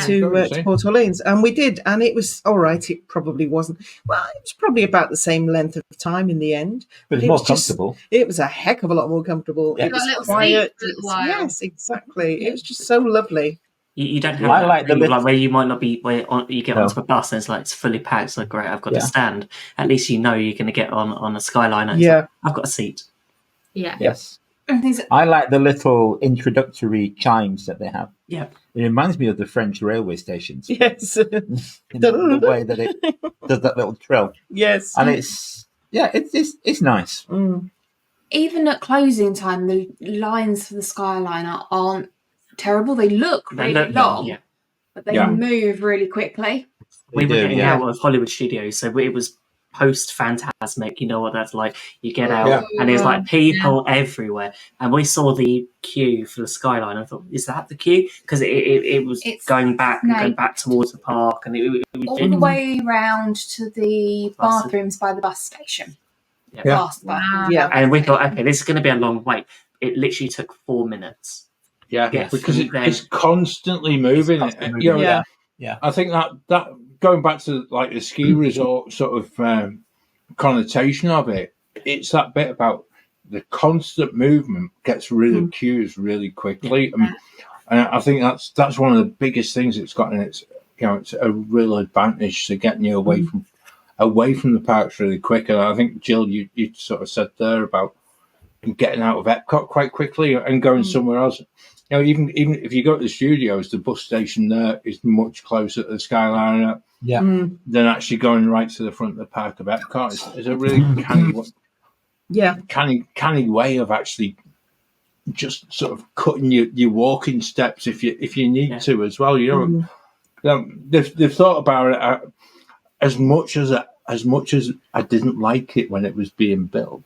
To Port Orleans, and we did, and it was all right. It probably wasn't. Well, it was probably about the same length of time in the end. But it was more comfortable. It was a heck of a lot more comfortable. Yeah. It was quiet. Yes, exactly. It was just so lovely. You don't have like where you might not be you get onto a bus and it's fully packed. So great, I've got to stand. At least you're going to get on a Skyliner. Like, I've got a seat. Yeah. Yes. I like the little introductory chimes that they have. Yeah. It reminds me of the French railway stations. Yes. In the way that it does that little trill. Yes. And it's nice. Mm. Even at closing time, the lines for the Skyliner aren't terrible. They look really long, but they move really quickly. We were getting out of Hollywood Studios, so it was post-Fantasmic, you know what that's like. You get out and there's like people everywhere, and we saw the queue for the Skyliner. I thought, is that the queue? Because it was going back towards the park, and it was all the way round to the bathrooms by the bus station. And we thought, okay, this is going to be a long wait. It literally took 4 minutes. Because it's constantly moving. I think that going back to like the ski resort sort of connotation of it, it's that bit about the constant movement gets rid of queues really quickly, and I think that's one of the biggest things it's got in its it's a real advantage to getting you away from the parks really quick. And I think, Jill, you sort of said there about getting out of Epcot quite quickly and going somewhere else. Even if you go to the studios, the bus station there is much closer to the Skyliner than actually going right to the front of the park of Epcot. It's a really canny way of actually just sort of cutting your walking steps if you need to as well. They've thought about it as much as I didn't like it when it was being built.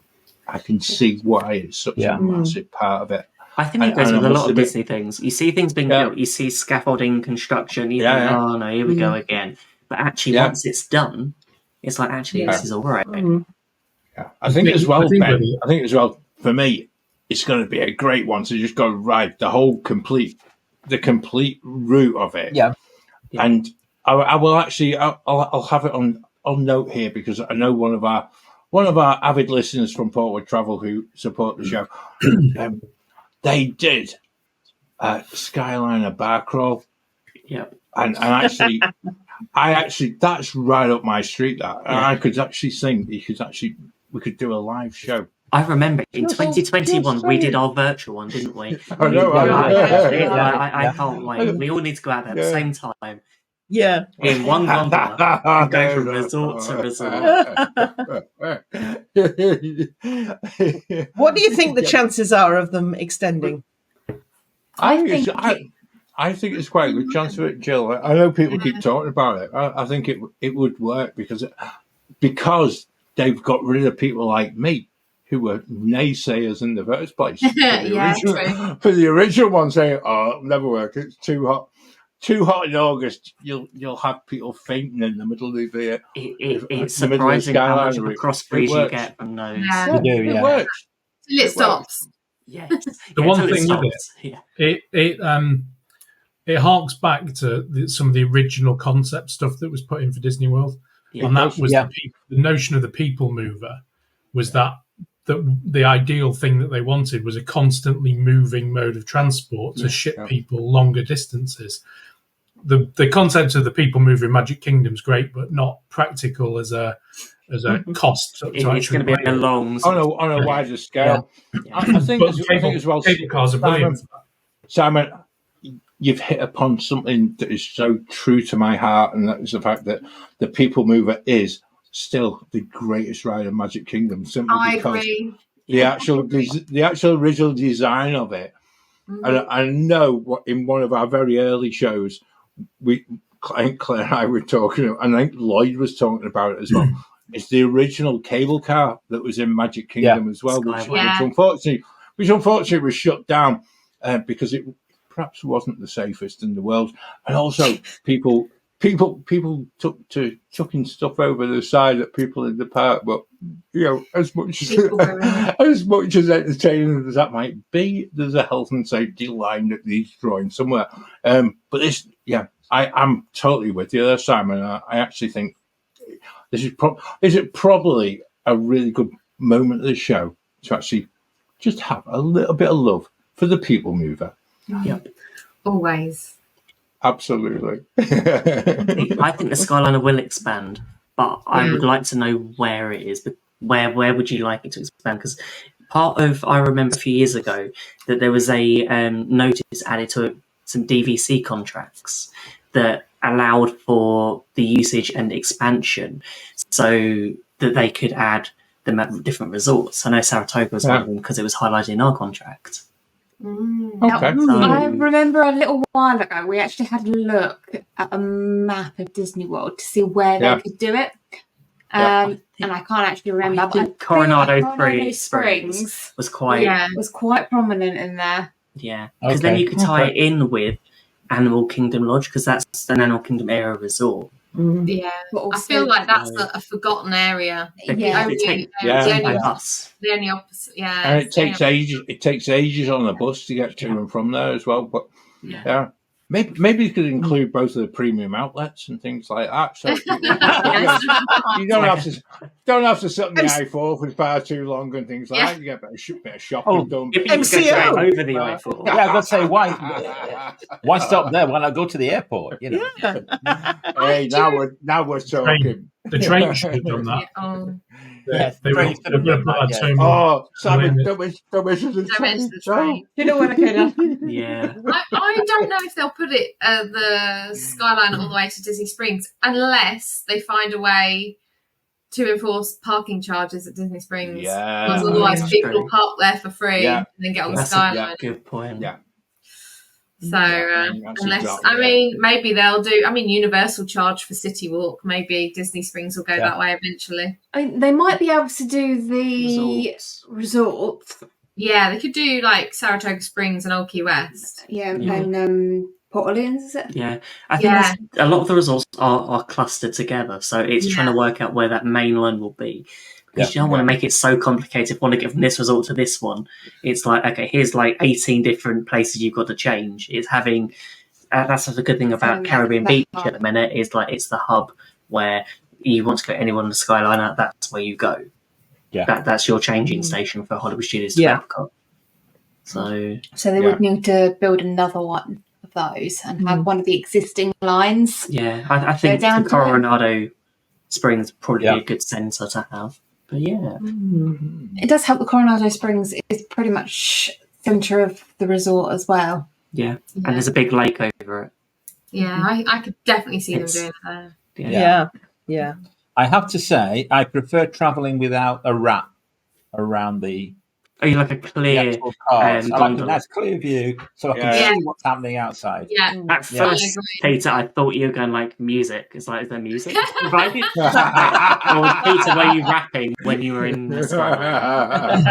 I can see why it's such a massive part of it. I think it goes with a lot of Disney things. You see things being built, you see scaffolding, construction, you think, oh no, here we go again. But actually, once it's done, it's like, actually, this is all right. I think as well, for me, it's going to be a great one to just go ride the complete route of it. Yeah. And I will actually, I'll have it on note here because I know one of our avid listeners from Portwood Travel who support the show, they did Skyliner bar crawl. Yeah. And I actually, that's right up my street. And I could actually think we could do a live show. I remember in 2021 we did our virtual one, didn't we? I know. I can't wait. We all need to go out there at the same time. Yeah. In one gondola and go from resort to resort. What do you think the chances are of them extending? I think it's quite a good chance of it, Jill. I know people keep talking about it. I think it would work because they've got rid of people like me who were naysayers in the first place. For the original one saying, "Oh, it'll never work. It's too hot. Too hot in August. You'll have people fainting in the middle of the It's surprising how much of a cross breeze you get from those. It works. It stops. Yes. The one thing with it harks back to some of the original concept stuff that was put in for Disney World, and that was the notion of the people mover. Was that the ideal thing that they wanted was a constantly moving mode of transport to ship people longer distances. The concept of the people mover in Magic Kingdom is great, but not practical as a cost. It's going to be a long on a wider scale. Yeah. I think as well. Cable cars are brilliant. Simon, you've hit upon something that is so true to my heart, and that is the fact that the People Mover is still the greatest ride in Magic Kingdom. Simply because agree. The actual original design of it. And I know in one of our very early shows, Claire and I were talking, and I think Lloyd was talking about it as well. It's the original cable car that was in Magic Kingdom as well, which unfortunately was shut down because it perhaps wasn't the safest in the world, and also people took to chucking stuff over the side at people in the park. But as much as entertaining as that might be, there's a health and safety line that needs drawing somewhere. But this, I'm totally with you there, Simon. I actually think this is probably a really good moment of the show to actually just have a little bit of love for the People Mover. Yep. Always. Absolutely. I think the Skyliner will expand, but I would like to know where it is. But where would you like it to expand? Because I remember a few years ago that there was a notice added to some DVC contracts that allowed for the usage and expansion so that they could add them at different resorts. I know Saratoga was one of them because it was highlighted in our contract. Okay. I remember a little while ago we actually had a look at a map of Disney World to see where they could do it. And I can't actually remember. I think Coronado Springs was quite prominent in there. Yeah, because then you could tie it in with Animal Kingdom Lodge because that's an Animal Kingdom era resort. Yeah, I feel like that's a forgotten area. The only opposite. Yeah, and it takes ages. It takes ages on the bus to get to and from there as well. But maybe you could include both of the premium outlets and things like that. So you don't have to. Don't have to sit on the I-4 for far too long and things like that. You get a bit of shopping done. MCO over the I-4. Yeah, I was going to say, why stop there? Why not go to the airport? You know. Hey, now we're talking. The train should have done that. Yes, They were should have done that, term. Oh, Simon, don't mention the train. You know what I could Yeah. I don't know if they'll put it the Skyliner all the way to Disney Springs unless they find a way to enforce parking charges at Disney Springs. Yeah. Because otherwise That's people true. will park there for free and then get on That's the Skyliner. a good point. Yeah. So unless maybe they'll do. I mean, Universal charge for City Walk. Maybe Disney Springs will go that way eventually. I mean, they might be able to do the resorts. Yeah, they could do like Saratoga Springs and Old Key West. And Port Orleans, is it? Yeah, I think a lot of the resorts are clustered together, so it's trying to work out where that main line will be. Because you don't want to make it so complicated. Want to get from this resort to this one. It's like, okay, here's like 18 different places you've got to change. It's having that's the good thing about Caribbean Beach at the minute is like it's the hub where you want to go anyone on the Skyliner. That's where you go. Yeah, that's your changing station for Hollywood Studios to Epcot. So they would need to build another one of those and have one of the existing lines. Yeah, I think the Coronado Springs would probably be a good centre to have. But it does help. The Coronado Springs is pretty much centre of the resort as well. Yeah, and there's a big lake over it. Yeah, I could definitely see them doing Yeah. that. I have to say, I prefer travelling without a wrap around the. Oh, you like a clear I like a nice clear view so I can see what's happening outside. Yeah. At first, Peter, I thought you were going like music. It's like, is there music provided? Or Peter, were you rapping when you were in the Skyliner?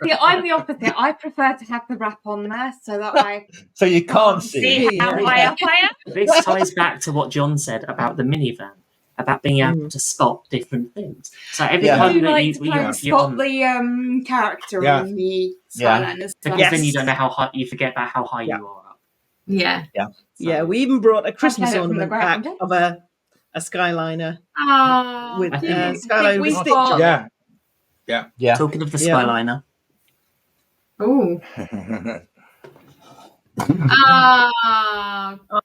Yeah, I'm the opposite. I prefer to have the wrap on there so that I so you can't see how high up I am. This ties back to what John said about the minivan. About being able to spot different things. So every time that you spot the character on the Skyliners. Because then you don't know how high, you forget about how high you are up. Yeah. Yeah, we even brought a Christmas ornament back of a Skyliner. Oh, with Skyliner with stick on. Yeah. Talking of the Skyliner. Oh.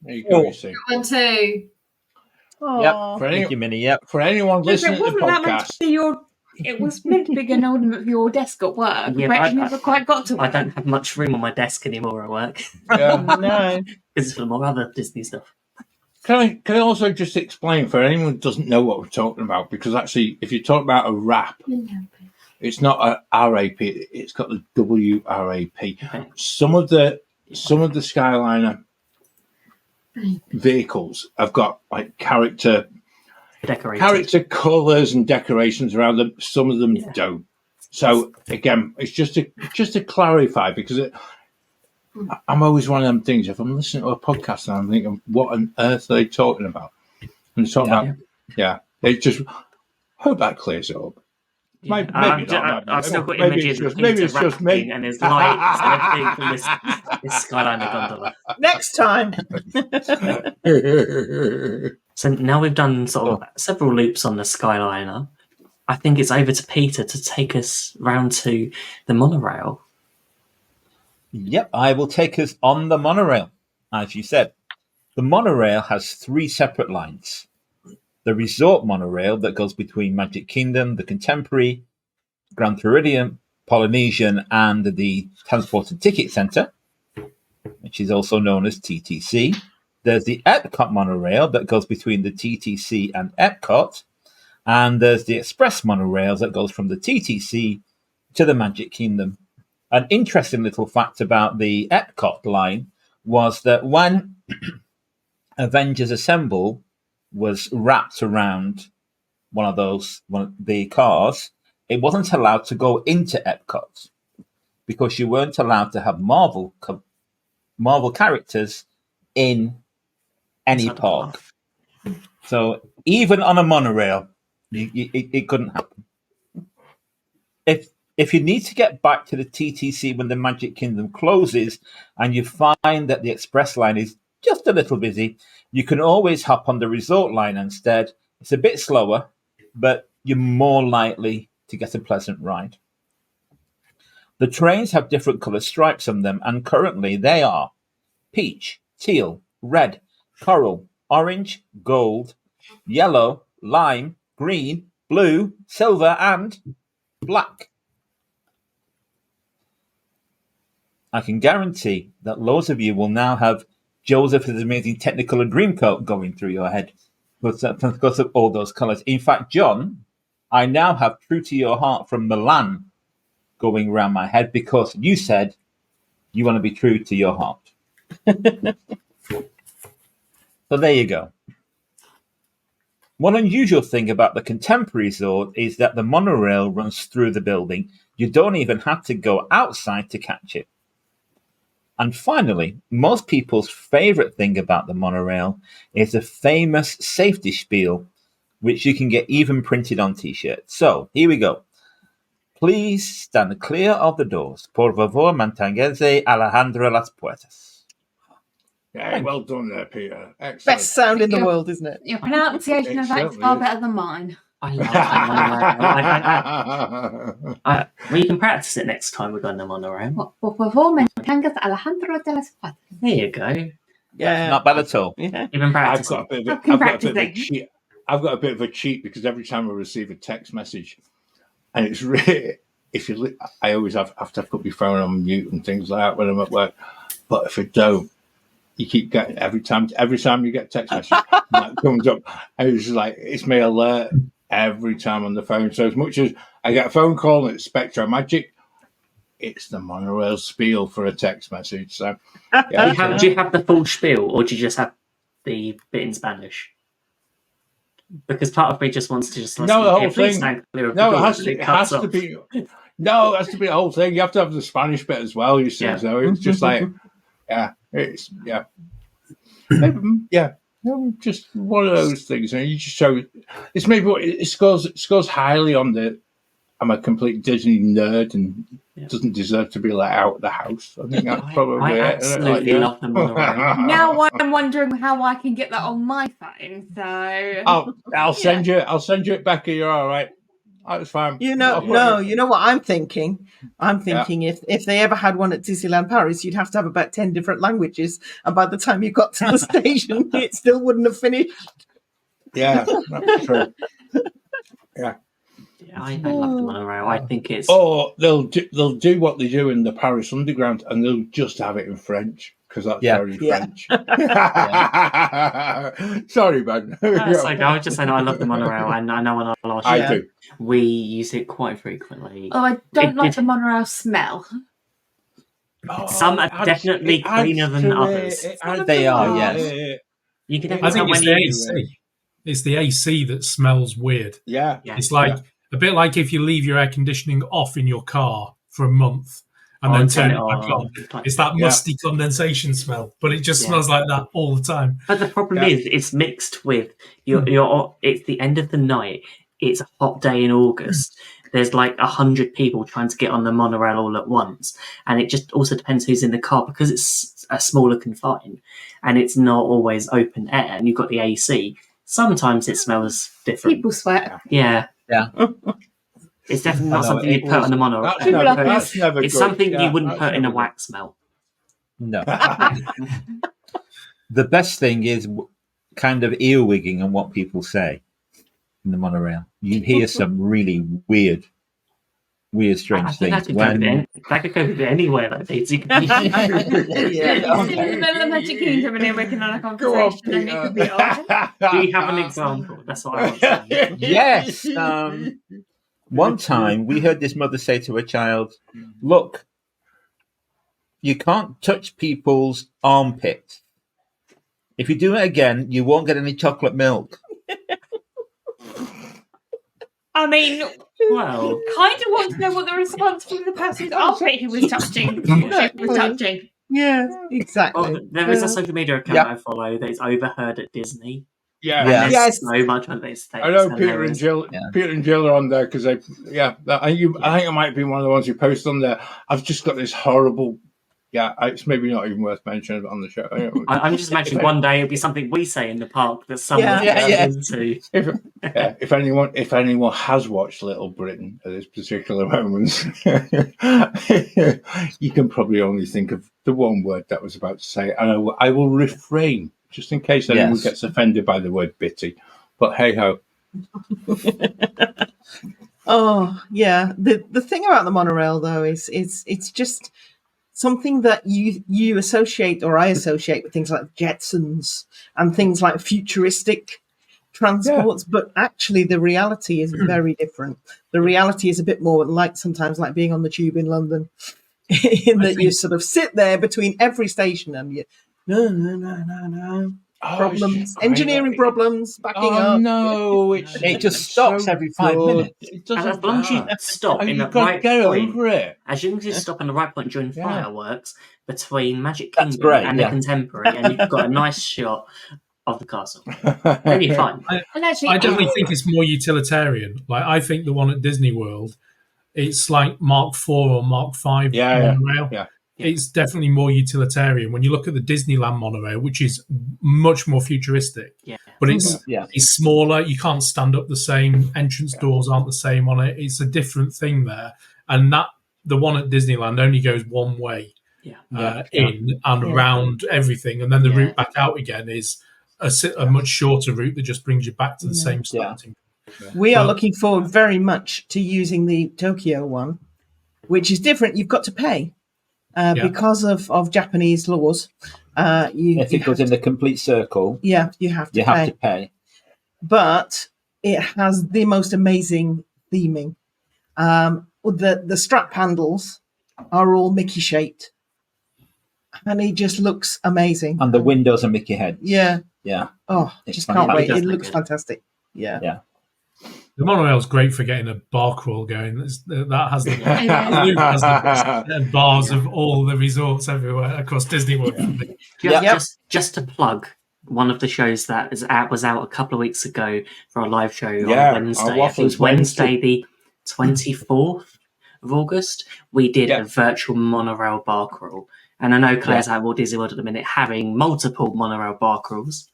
There you go, you see. One, two. Thank you, Minnie. For anyone listening to the podcast. It was meant to be an ornament for your desk at work, but I never quite got to it. I don't have much room on my desk anymore at work. No. It's for more other Disney stuff. Can I also just explain for anyone who doesn't know what we're talking about? Because actually, if you talk about a wrap, it's not a RAP. It's got the WRAP. Okay. Some of the Skyliner vehicles have got like character colours and decorations around them. Some of them don't. So again, it's just to clarify, because I'm always one of them things. If I'm listening to a podcast and I'm thinking, what on earth are they talking about? And it's talking about it just hope that clears it up. Maybe not. I've still got images of Peter rapping and his lights and everything from this Skyliner gondola. Next time. So now we've done sort of several loops on the Skyliner. I think it's over to Peter to take us round to the monorail. Yep, I will take us on the monorail. As you said, the monorail has 3 separate lines. The resort monorail that goes between Magic Kingdom, the Contemporary, Grand Floridian, Polynesian, and the Transport and Ticket Centre, which is also known as TTC. There's the Epcot monorail that goes between the TTC and Epcot, and there's the Express monorail that goes from the TTC to the Magic Kingdom. An interesting little fact about the Epcot line was that when Avengers Assemble was wrapped around one of the cars, it wasn't allowed to go into Epcot because you weren't allowed to have Marvel characters in any park. So even on a monorail, it couldn't happen. If you need to get back to the TTC when the Magic Kingdom closes and you find that the Express line is just a little busy, you can always hop on the resort line instead. It's a bit slower, but you're more likely to get a pleasant ride. The trains have different colour stripes on them, and currently they are peach, teal, red, coral, orange, gold, yellow, lime, green, blue, silver, and black. I can guarantee that loads of you will now have Joseph's amazing Technicolor Dreamcoat going through your head because of all those colours. In fact, John, I now have True to Your Heart from Milan going around my head because you said you want to be true to your heart. So there you go. One unusual thing about the contemporary zone is that the monorail runs through the building. You don't even have to go outside to catch it. And finally, most people's favourite thing about the monorail is a famous safety spiel, which you can get even printed on T-shirts. So here we go. Please stand clear of the doors. Por favor, manténganse alejandro las puertas. Yeah, well done there, Peter. Excellent. Best sound in the world, isn't it? Your pronunciation of that is far better than mine. I love the monorail. Well, you can practice it next time we're going to the monorail. Por favor, manténganse alejandro de las puertas. There you go. Yeah. Not bad at all. Yeah. You've been practicing. I've got a bit of a cheat because every time I receive a text message, and it's really, I always have to put my phone on mute and things like that when I'm at work. But if I don't, you keep getting every time you get a text message that comes up, and it's like it's my alert every time on the phone. So as much as I get a phone call and it's Spectro Magic, it's the monorail spiel for a text message. So yeah. Do you have the full spiel, or do you just have the bit in Spanish? Because part of me just wants to just listen. No, the whole thing. No, it has to be. No, it has to be the whole thing. You have to have the Spanish bit as well. You see, Yeah. So it's just like, it's just one of those things. And you just show it's maybe it scores highly on the. I'm a complete Disney nerd and doesn't deserve to be let out of the house. I think that's probably I absolutely love the monorail. Now I'm wondering how I can get that on my phone. So I'll send you it, Becca. You're all right. That's fine. You know what I'm thinking? I'm thinking if they ever had one at Disneyland Paris, you'd have to have about 10 different languages. And by the time you got to the station, it still wouldn't have finished. Yeah, that's true. Yeah. I love the monorail. I think it's. Or they'll do what they do in the Paris Underground, and they'll just have it in French because that's very French. Sorry, man. That's okay. I was just saying I love the monorail, and I know on our last I show do. we use it quite frequently. I don't like the monorail smell. Some are definitely cleaner than others. They are, yes. You can I think it's the AC. It's the AC that smells weird. Yeah. It's like a bit like if you leave your air conditioning off in your car for a month and then turn it back on. It's that musty condensation smell, but it just smells like that all the time. But the problem is, it's mixed with your. It's the end of the night. It's a hot day in August. There's like 100 people trying to get on the monorail all at once, and it just also depends who's in the car because it's a smaller confine and it's not always open air, and you've got the AC. Sometimes it smells different. People sweat. Yeah. It's definitely not something you'd put on the monorail. That's never it's good. something you wouldn't put in a wax smell. No. The best thing is kind of earwigging on what people say in the monorail. You hear some really weird, strange things. That could go with anywhere like this. You can In the Magic Kingdom and they're working on a conversation and it could be odd. Do you have an example? That's what I want to say. Yes. One time we heard this mother say to her child, "Look, you can't touch people's armpits. If you do it again, you won't get any chocolate milk." I mean, Well, kind of want to know what the response from the person's armpit who was touching. Yeah, exactly. well, there is a social media account I follow that is overheard at Disney. Yeah. And there's so much on this. I know Peter and Jill. Peter and Jill are on there because I think it might be one of the ones you post on there. I've just got this horrible Yeah, it's maybe not even worth mentioning on the show. I'm just imagining one day it'll be something we say in the park that someone into. If anyone has watched Little Britain at this particular moment, you can probably only think of the one word that I was about to say, and I will refrain just in case anyone gets offended by the word bitty. But hey ho. Oh yeah, the thing about the monorail though is it's just something that you associate, or I associate, with things like Jetsons and things like futuristic transports, but actually the reality is very different. The reality is a bit more like sometimes like being on the tube in London, you sort of sit there between every station and you no. Problems, engineering problems, backing up. No, it just stops every 5 minutes. It doesn't. As long as you stop in the right point, as long as you stop in the right point during fireworks between Magic Kingdom and the Contemporary, and you've got a nice shot of the castle, then you're fine. I definitely think it's more utilitarian. Like I think the one at Disney World, it's like Mark IV or Mark V monorail. Yeah. It's definitely more utilitarian. When you look at the Disneyland monorail, which is much more futuristic, but it's smaller. You can't stand up the same. Entrance doors aren't the same on it. It's a different thing there. And the one at Disneyland only goes one way in and around everything. And then the route back out again is a much shorter route that just brings you back to the same starting point. We are looking forward very much to using the Tokyo one, which is different. You've got to pay. Because of Japanese laws, if it goes in the complete circle, you have to pay. But it has the most amazing theming. The strap handles are all Mickey shaped, and it just looks amazing. And the windows are Mickey heads. Yeah. Oh, it's just can't wait! It looks fantastic. Yeah. The monorail's great for getting a bar crawl going. That has the bars of all the resorts everywhere across Disney World. Just to plug one of the shows that was out a couple of weeks ago for a live show on Wednesday. I think it was Wednesday the 24th of August. We did a virtual monorail bar crawl. And I know Claire's at Walt Disney World at the minute having multiple monorail bar crawls.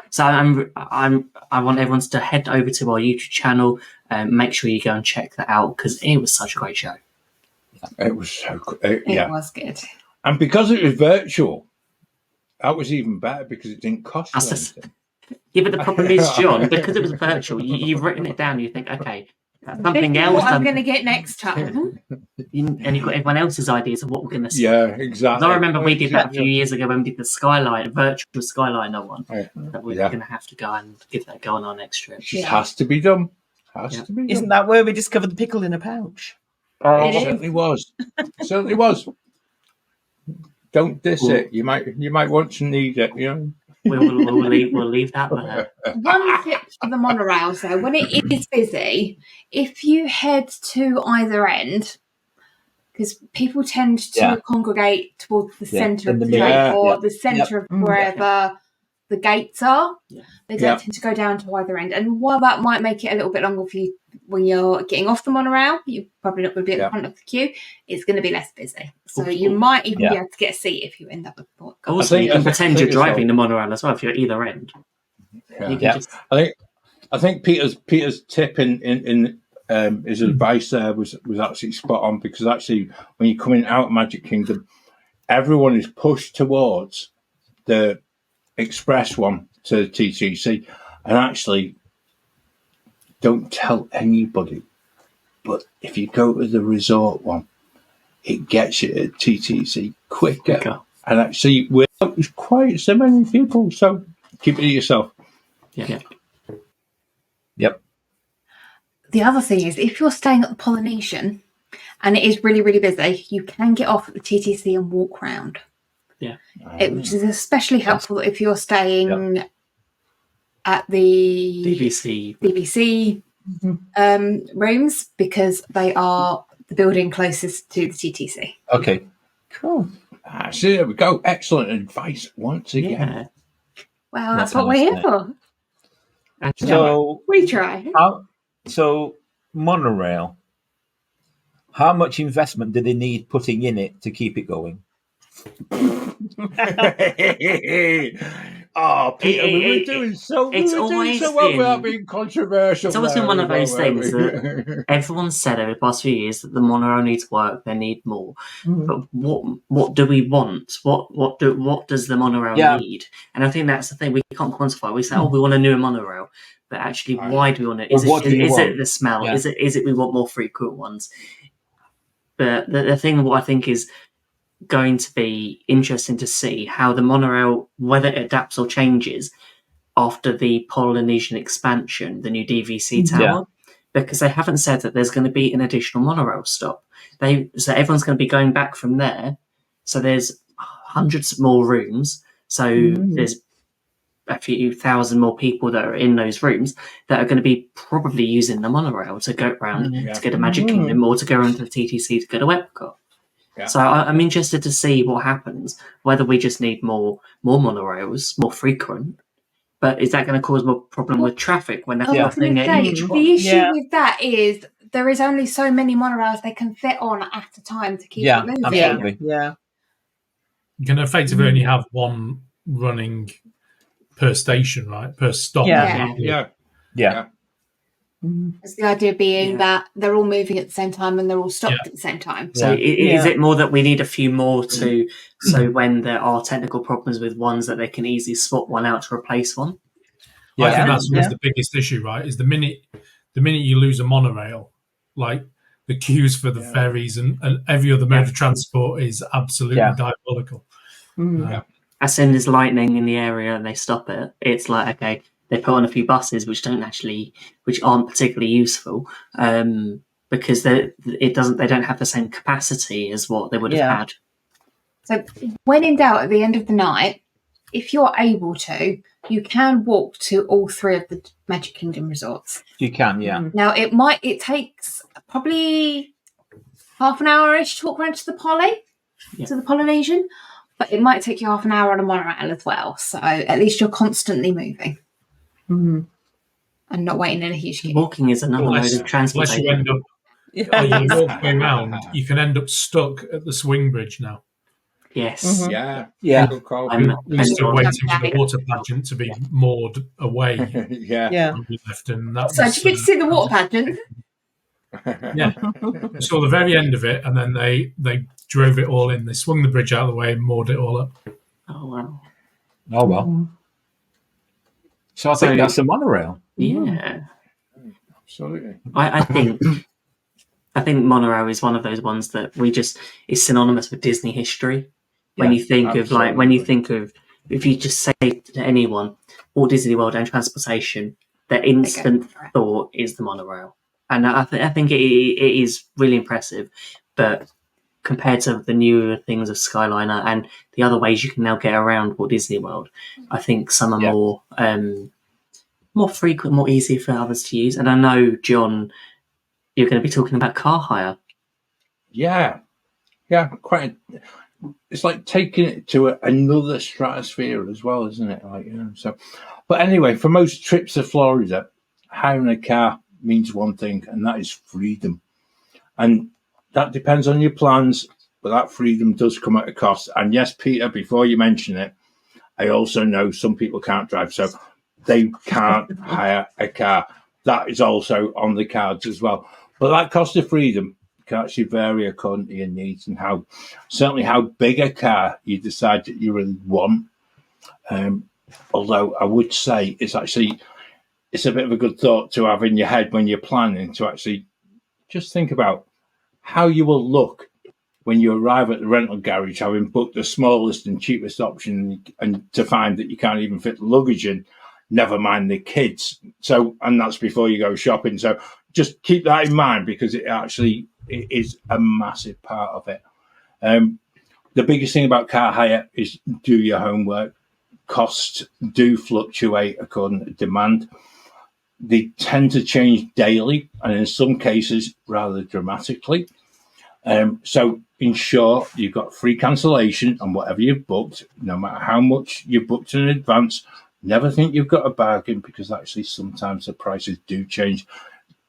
So I want everyone to head over to our YouTube channel and make sure you go and check that out because it was such a great show. It was so good. It was good. And because it was virtual, that was even better because it didn't cost anything. Yeah, but the problem is, John, because it was virtual, you've written it down. You think, okay, that's something else. What I'm going to get next time. And you've got everyone else's ideas of what we're going to see. Yeah, exactly. I remember we did that a few years ago when we did the virtual Skyliner one. That we're going to have to go and give that a go on our next trip. It just has to be done. Isn't that where we discovered the pickle in a pouch? Oh, it certainly was. Certainly was. Don't diss it. You might want to need it. You know. We'll leave that there. One tip for the monorails, though, when it is busy, if you head to either end, because people tend to congregate towards the centre of the train or the centre of wherever the gates are, they don't tend to go down to either end. And while that might make it a little bit longer for you when you're getting off the monorail, you're probably not going to be at the front of the queue, it's going to be less busy. So you might even be able to get a seat if you end up with Also, you can pretend you're driving the monorail as well if you're at either end. I think Peter's tip in his advice there was actually spot on because actually when you're coming out of Magic Kingdom, everyone is pushed towards the express one to TTC, and actually don't tell anybody, but if you go to the resort one, it gets you at TTC quicker. And actually without quite so many people, so keep it to yourself. Yep. The other thing is, if you're staying at the Polynesian and it is really, really busy, you can get off at the TTC and walk round. Which is especially helpful if you're staying at the BBC rooms because they are the building closest to the TTC. Okay. Cool. So there we go. Excellent advice once again. Well, that's what we're here for. So we try. So monorail. How much investment do they need putting in it to keep it going? Oh, Peter, we were doing so well without being controversial. It's always been one of those things that everyone's said over the past few years that the monorail needs work, they need more. But what do we want? What does the monorail need? And I think that's the thing we can't quantify. We say, we want a newer monorail, but actually, why do we want it? Is it the smell? Yeah. Is it we want more frequent ones? But the thing what I think is going to be interesting to see how the monorail, whether it adapts or changes after the Polynesian expansion, the new DVC tower, because they haven't said that there's going to be an additional monorail stop. So everyone's going to be going back from there. So there's hundreds more rooms. So there's a few thousand more people that are in those rooms that are going to be probably using the monorail to go around to go to Magic Kingdom or to go around to the TTC to go to Epcot. Yeah. So I'm interested to see what happens, whether we just need more monorails, more frequent. But is that going to cause more problem with traffic when they're offering it in each one? The issue with that is there is only so many monorails they can fit on at a time to keep it moving. Absolutely. Yeah. You can effectively only have one running per station, right? Per stop. Yeah. It's the idea being that they're all moving at the same time and they're all stopped at the same time. So is it more that we need a few more to, so when there are technical problems with ones that they can easily swap one out to replace one? Yeah, I think that's the biggest issue, right? Is the minute you lose a monorail, like the queues for the ferries and every other mode of transport is absolutely diabolical. As soon as lightning in the area and they stop it, it's like, okay, they put on a few buses which aren't particularly useful because they don't have the same capacity as what they would have had. So when in doubt at the end of the night, if you're able to, you can walk to all three of the Magic Kingdom resorts. You can, yeah. Now it takes probably half an hour-ish to walk around to the to the Polynesian, but it might take you half an hour on a monorail as well. So at least you're constantly moving. And not waiting in a huge queue. Walking is another mode of transportation. Unless you end up, you walk around, you can end up stuck at the swing bridge now. Yes. Yeah. We're still waiting for the water pageant to be moored away. Left, and that so did you get to see the water pageant? So the very end of it, and then they drove it all in. They swung the bridge out of the way and moored it all up. Oh wow. Oh well. So I think that's a monorail. Yeah. Absolutely. I think monorail is one of those ones that is synonymous with Disney history. When you think if you just say to anyone, Walt Disney World and transportation, their instant thought is the monorail. And I think it is really impressive. But compared to the newer things of Skyliner and the other ways you can now get around Walt Disney World, I think some are more frequent, more easy for others to use. And I know, John, you're going to be talking about car hire. Yeah, quite. It's like taking it to another stratosphere as well, isn't it? So. But anyway, for most trips to Florida, hiring a car means one thing, and that is freedom. And that depends on your plans, but that freedom does come at a cost. And yes, Peter, before you mention it, I also know some people can't drive, so they can't hire a car. That is also on the cards as well. But that cost of freedom can actually vary according to your needs and how big a car you decide that you really want. Although I would say it's a bit of a good thought to have in your head when you're planning to actually just think about how you will look when you arrive at the rental garage, having booked the smallest and cheapest option, and to find that you can't even fit the luggage in, never mind the kids. So, and that's before you go shopping. So just keep that in mind, because it is a massive part of it. The biggest thing about car hire is do your homework. Costs do fluctuate according to demand. They tend to change daily, and in some cases rather dramatically. So ensure you've got free cancellation on whatever you've booked, no matter how much you've booked in advance. Never think you've got a bargain, because actually sometimes the prices do change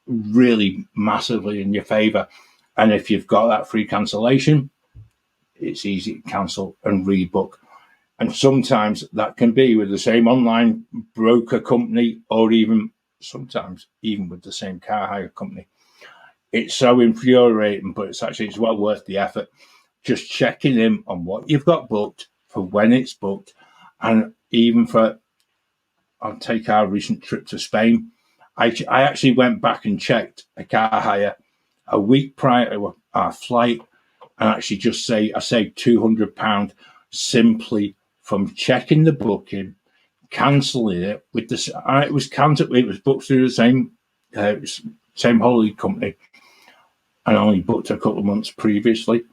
really massively in your favour. And if you've got that free cancellation, it's easy to cancel and rebook. And sometimes that can be with the same online broker company, or even sometimes even with the same car hire company. It's so infuriating, but it's well worth the effort. Just checking in on what you've got booked for when it's booked. And even I'll take our recent trip to Spain. I actually went back and checked a car hire a week prior to our flight, and actually I saved £200 simply from checking the booking, cancelling it with this. It was cancelled. It was booked through the same holiday company, and only booked a couple of months previously.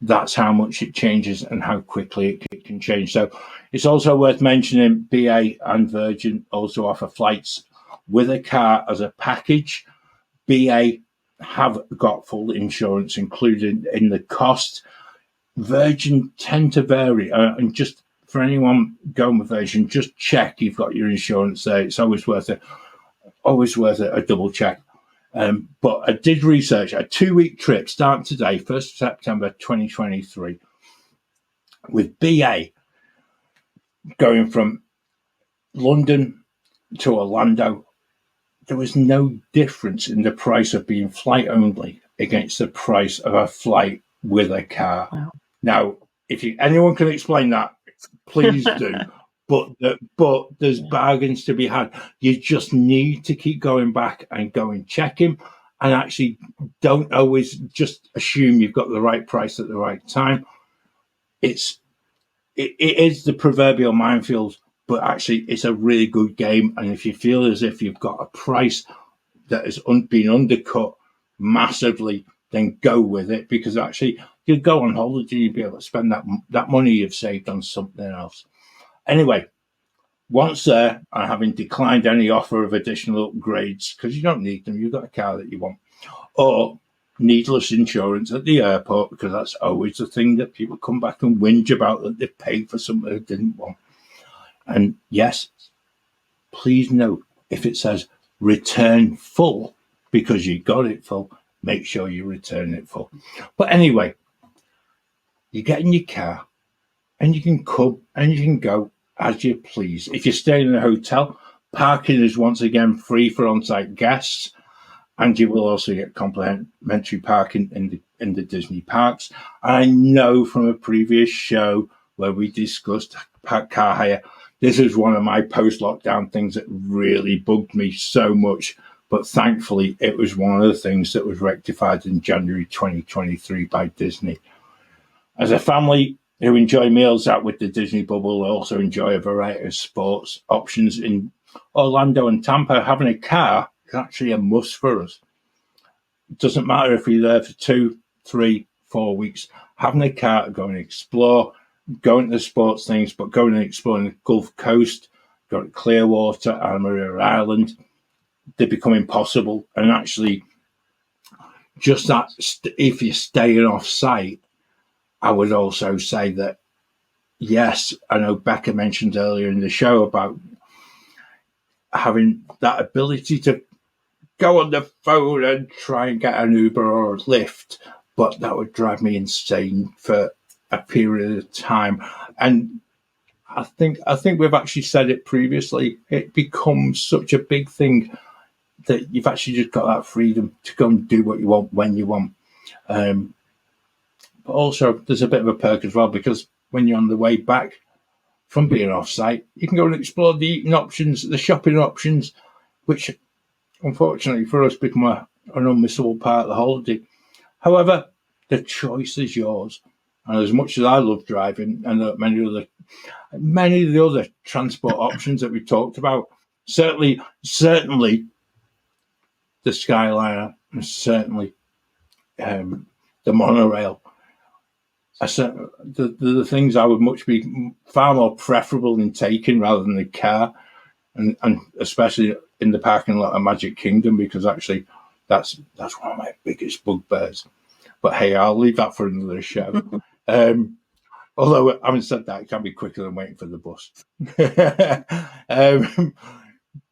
That's how much it changes and how quickly it can change. So it's also worth mentioning BA and Virgin also offer flights with a car as a package. BA have got full insurance included in the cost. Virgin tend to vary, and just for anyone going with Virgin, just check you've got your insurance there. It's always worth it. A double check. But I did research a 2-week trip starting today, 1st September 2023, with BA going from London to Orlando. There was no difference in the price of being flight only against the price of a flight with a car. Wow. Now, if anyone can explain that, please do. But there's bargains to be had. You just need to keep going back and checking, and actually don't always just assume you've got the right price at the right time. It is the proverbial minefield, but actually it's a really good game. And if you feel as if you've got a price that has been undercut massively, then go with it, because actually you go on holiday, you'll be able to spend that money you've saved on something else. Anyway, once there, and having declined any offer of additional upgrades, because you don't need them, you've got a car that you want, or needless insurance at the airport, because that's always the thing that people come back and whinge about, that they've paid for something they didn't want. And yes, please note, if it says return full because you got it full, make sure you return it full. But anyway, you get in your car and you can come and you can go as you please. If you're staying in a hotel, parking is once again free for on-site guests, and you will also get complimentary parking in the Disney parks. I know from a previous show where we discussed car hire, this is one of my post-lockdown things that really bugged me so much, but thankfully it was one of the things that was rectified in January 2023 by Disney. As a family who enjoy meals out with the Disney bubble, also enjoy a variety of sports options in Orlando and Tampa. Having a car is actually a must for us. It doesn't matter if we're there for 2, 3, 4 weeks. Having a car to go and explore, going to the sports things, but going and exploring the Gulf Coast, going to Clearwater, Anna Maria Island, they become impossible. And actually, just that, if you're staying off site, I would also say that, yes, I know Becca mentioned earlier in the show about having that ability to go on the phone and try and get an Uber or a Lyft, but that would drive me insane for a period of time. And I think we've actually said it previously, it becomes such a big thing that you've actually just got that freedom to go and do what you want when you want. But also, there's a bit of a perk as well, because when you're on the way back from being off-site, you can go and explore the eating options, the shopping options, which, unfortunately for us, become an unmissable part of the holiday. However, the choice is yours. And as much as I love driving, and many of the other transport options that we talked about, certainly the skyliner, and certainly the monorail, the things I would much be far more preferable in taking rather than the car, and especially in the parking lot of Magic Kingdom, because actually that's one of my biggest bugbears. But hey, I'll leave that for another show. Although, having said that, it can be quicker than waiting for the bus.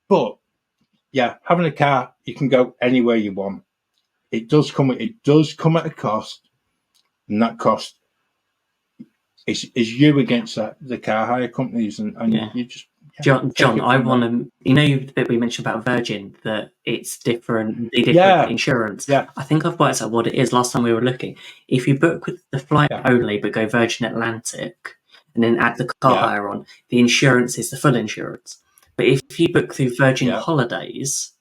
But yeah, having a car, you can go anywhere you want. it does come at a cost, and that cost is you against the car hire companies, and you just. John, I want to. You know the bit we mentioned about Virgin, that it's different insurance. Yeah, I think I've worked out what it is. Last time we were looking, if you book with the flight only but go Virgin Atlantic and then add the car hire on, the insurance is the full insurance. But if you book through Virgin Holidays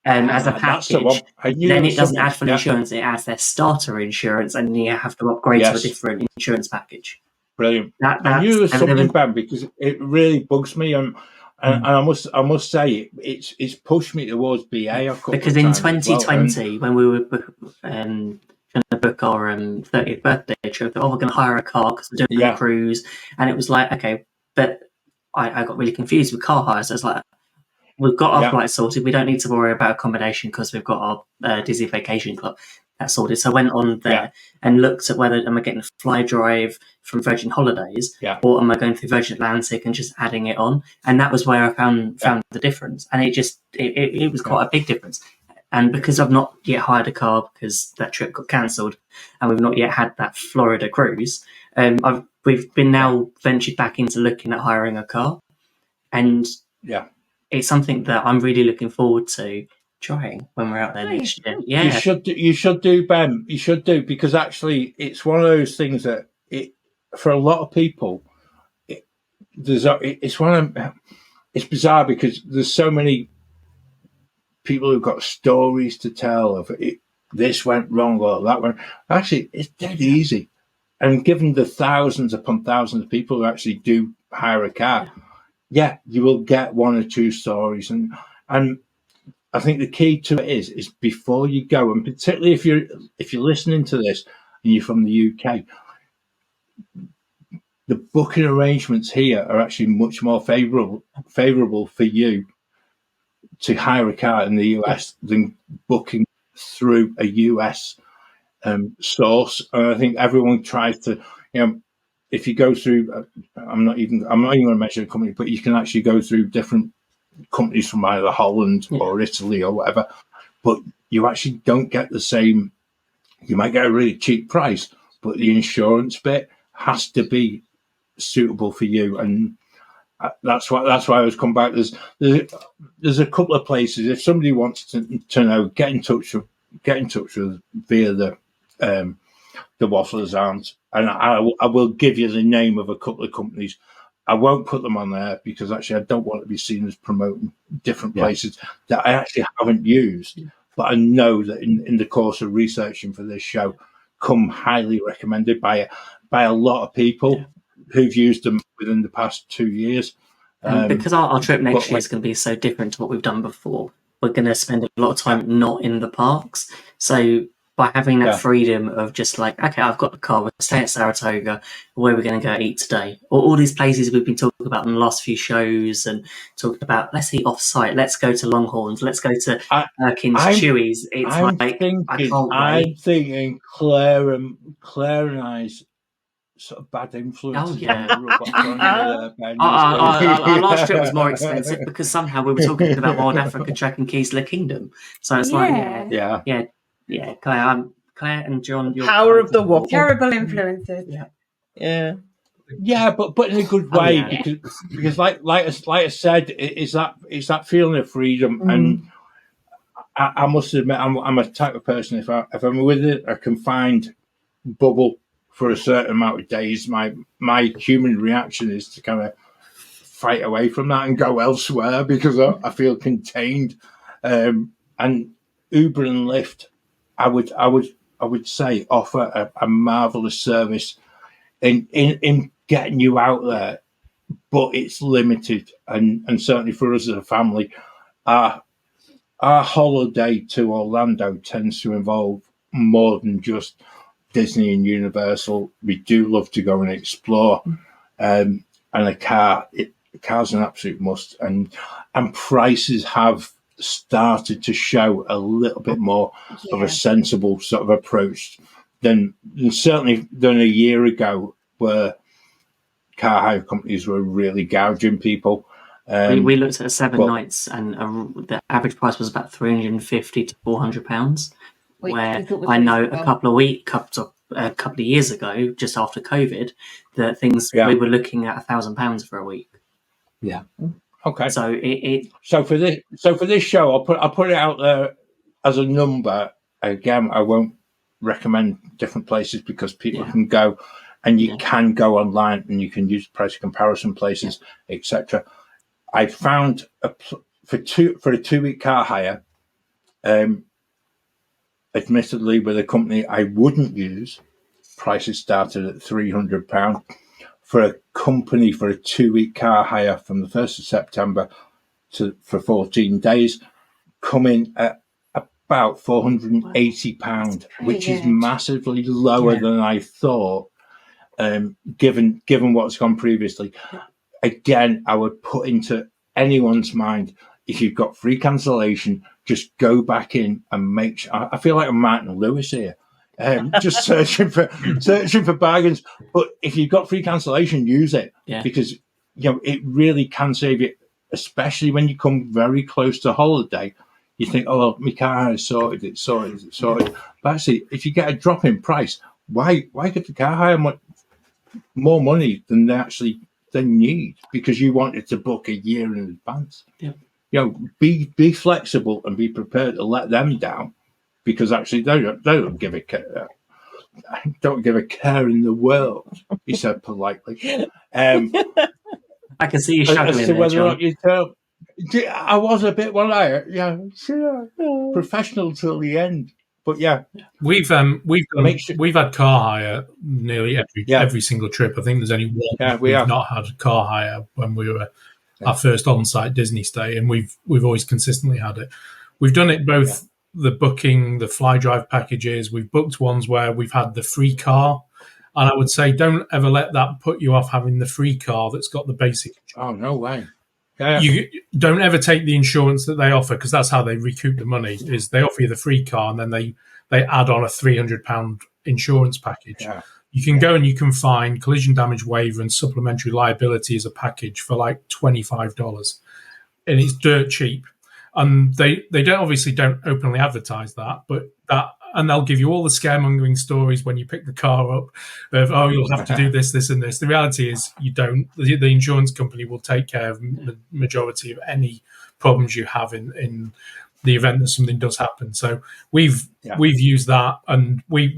as a package, then it doesn't add full insurance. It adds their starter insurance, and you have to upgrade to a different insurance package. Brilliant. I knew there was something bad because it really bugs me, and I must say it's pushed me towards BA. Because in 2020, when we were going to book our 30th birthday trip, we're going to hire a car because we're doing a cruise, and it was like, okay, but I got really confused with car hire. So it's like, we've got our flight sorted. We don't need to worry about accommodation because we've got our Disney Vacation Club. That's sorted. So I went on there and looked at whether am I getting a fly drive from Virgin Holidays or am I going through Virgin Atlantic and just adding it on? And that was where I found the difference. And it was quite a big difference. And because I've not yet hired a car because that trip got cancelled and we've not yet had that Florida cruise, we've been now ventured back into looking at hiring a car. And it's something that I'm really looking forward to trying when we're out there next year. Yeah, you should do, Ben. You should do, because actually it's one of those things that for a lot of people it's bizarre because there's so many people who've got stories to tell of this went wrong or that went. Actually, it's dead easy, and given the thousands upon thousands of people who actually do hire a car, you will get one or two stories, and I think the key to it is before you go, and particularly if you're listening to this and you're from the UK, the booking arrangements here are actually much more favourable for you to hire a car in the US than booking through a US source. And I think everyone tries to, if you go through, I'm not even going to mention a company, but you can actually go through different companies from either Holland or Italy or whatever, but you actually don't get the same. You might get a really cheap price, but the insurance bit has to be suitable for you, and that's why I was come back. There's a couple of places. If somebody wants to know, get in touch with via the Waffler's Arms, and I will give you the name of a couple of companies. I won't put them on there because actually I don't want to be seen as promoting different places that I actually haven't used, but I know that in the course of researching for this show, come highly recommended by a lot of people who've used them within the past 2 years. Because our trip next year is going to be so different to what we've done before, we're going to spend a lot of time not in the parks. So by having that freedom of just like, okay, I've got the car, we're staying at Saratoga, where we're going to go eat today. Or all these places we've been talking about in the last few shows and talking about, let's eat off-site, let's go to Longhorns, let's go to Erkin's Chewy's. It's I'm like, thinking, I can't wait. I'm thinking Claire and I's sort of bad influence. Oh, yeah. Our last trip was more expensive because somehow we were talking about Wild Africa Trek and Keys to the Kingdom. So it's Yeah, Claire and John. Power of the waffle. Terrible influences. Yeah, but in a good way because like I said, it's that feeling of freedom, and I must admit I'm a type of person. If I'm within a confined bubble for a certain amount of days, my human reaction is to kind of fight away from that and go elsewhere because I feel contained. And Uber and Lyft, I would say offer a marvelous service in getting you out there, but it's limited, and certainly for us as a family, our holiday to Orlando tends to involve more than just Disney and Universal. We do love to go and explore, and a car's an absolute must, and prices have started to show a little bit more of a sensible sort of approach than a year ago, where car hire companies were really gouging people. We looked at 7 nights, and the average price was about £350 to £400. where I know a couple of years ago, just after COVID, that we were looking at £1,000 for a week. Yeah. Okay. So So for this show, I'll put it out there as a number. Again, I won't recommend different places because people can go, and you can go online and you can use price comparison places, etc. I found for a 2-week car hire, admittedly with a company I wouldn't use, prices started at £300 for a company for a 2-week car hire from the 1st of September for 14 days, coming at about £480, which is massively lower than I thought, given what's gone previously. Again, I would put into anyone's mind, if you've got free cancellation, just go back in and make sure. I feel like I'm Martin Lewis here, just searching for bargains. But if you've got free cancellation, use it, because it really can save you, especially when you come very close to holiday. You think, oh, well, my car is sorted, it's sorted. But actually, if you get a drop in price, why get the car hire more money than they need, because you wanted to book a year in advance? Be flexible and be prepared to let them down, because actually they don't give a care. Don't give a care in the world, he said politely. I can see you struggling there, John. I was a bit professional till the end, but we've had car hire nearly every single trip. I think there's only one we've not had car hire when we were our first on-site Disney stay, and we've always consistently had it. We've done it both the booking, the fly drive packages. We've booked ones where we've had the free car, and I would say don't ever let that put you off having the free car that's got the basic. Oh, no way. You don't ever take the insurance that they offer, because that's how they recoup the money. Is they offer you the free car and then they add on a £300 insurance package. You can go and you can find collision damage waiver and supplementary liability as a package for like $25, and it's dirt cheap. And they don't openly advertise that, and they'll give you all the scaremongering stories when you pick the car up of, oh, you'll have to do this, this, and this. The reality is you don't. The insurance company will take care of the majority of any problems you have in the event that something does happen. So we've used that, and we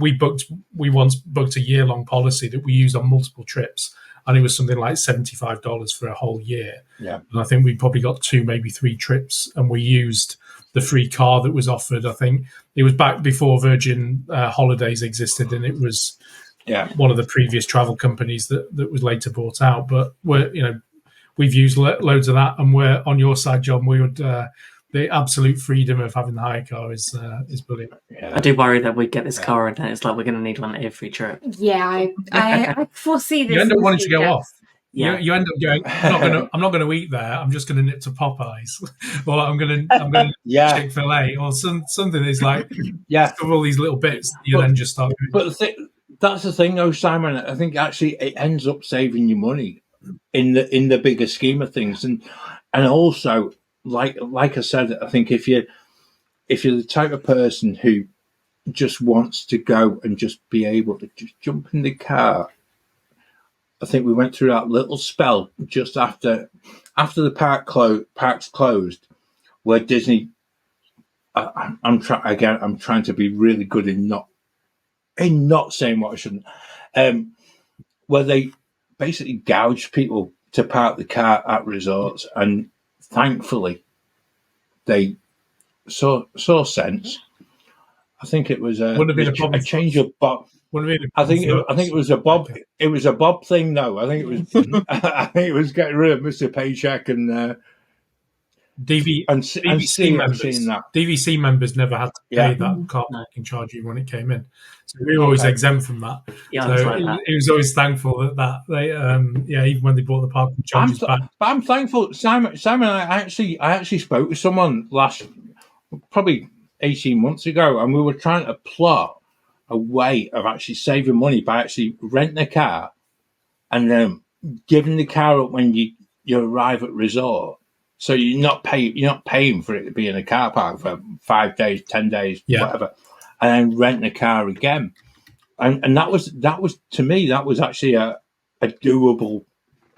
once booked a year-long policy that we used on multiple trips, and it was something like $75 for a whole year. And I think we probably got 2, maybe 3 trips, and we used the free car that was offered. I think it was back before Virgin Holidays existed, and it was one of the previous travel companies that was later bought out. But we've used loads of that, and we're on your side, John. We would the absolute freedom of having the hire car is brilliant. I do worry that we get this car and it's like we're going to need one every trip. Yeah, I foresee this. You end up wanting to go off. You end up going, I'm not going to eat there. I'm just going to nip to Popeyes, or I'm going to Chick-fil-A, or something that's like all these little bits. Then just start. But that's the thing, though, Simon. I think actually it ends up saving you money in the bigger scheme of things, and also like I said, I think if you're the type of person who just wants to go and just be able to just jump in the car. I think we went through that little spell just after the parks closed, where Disney. I'm trying to be really good in not saying what I shouldn't. Where they basically gouged people to park the car at resorts, and thankfully they saw sense. I think it was a change of Bob. I think it was a Bob. It was a Bob thing, though. I think it was. I think it was getting rid of Mr. Paycheck and DVC members. DVC members never had to pay that car parking charge when it came in, so we were always exempt from that. He was always thankful that they, even when they brought the parking charges back. But I'm thankful, Simon. I actually spoke to someone probably 18 months ago, and we were trying to plot a way of actually saving money by actually renting a car and then giving the car up when you arrive at resort. So you're not paying for it to be in a car park for 5 days, 10 days, whatever. and then rent a car again. And that was to me, that was actually a doable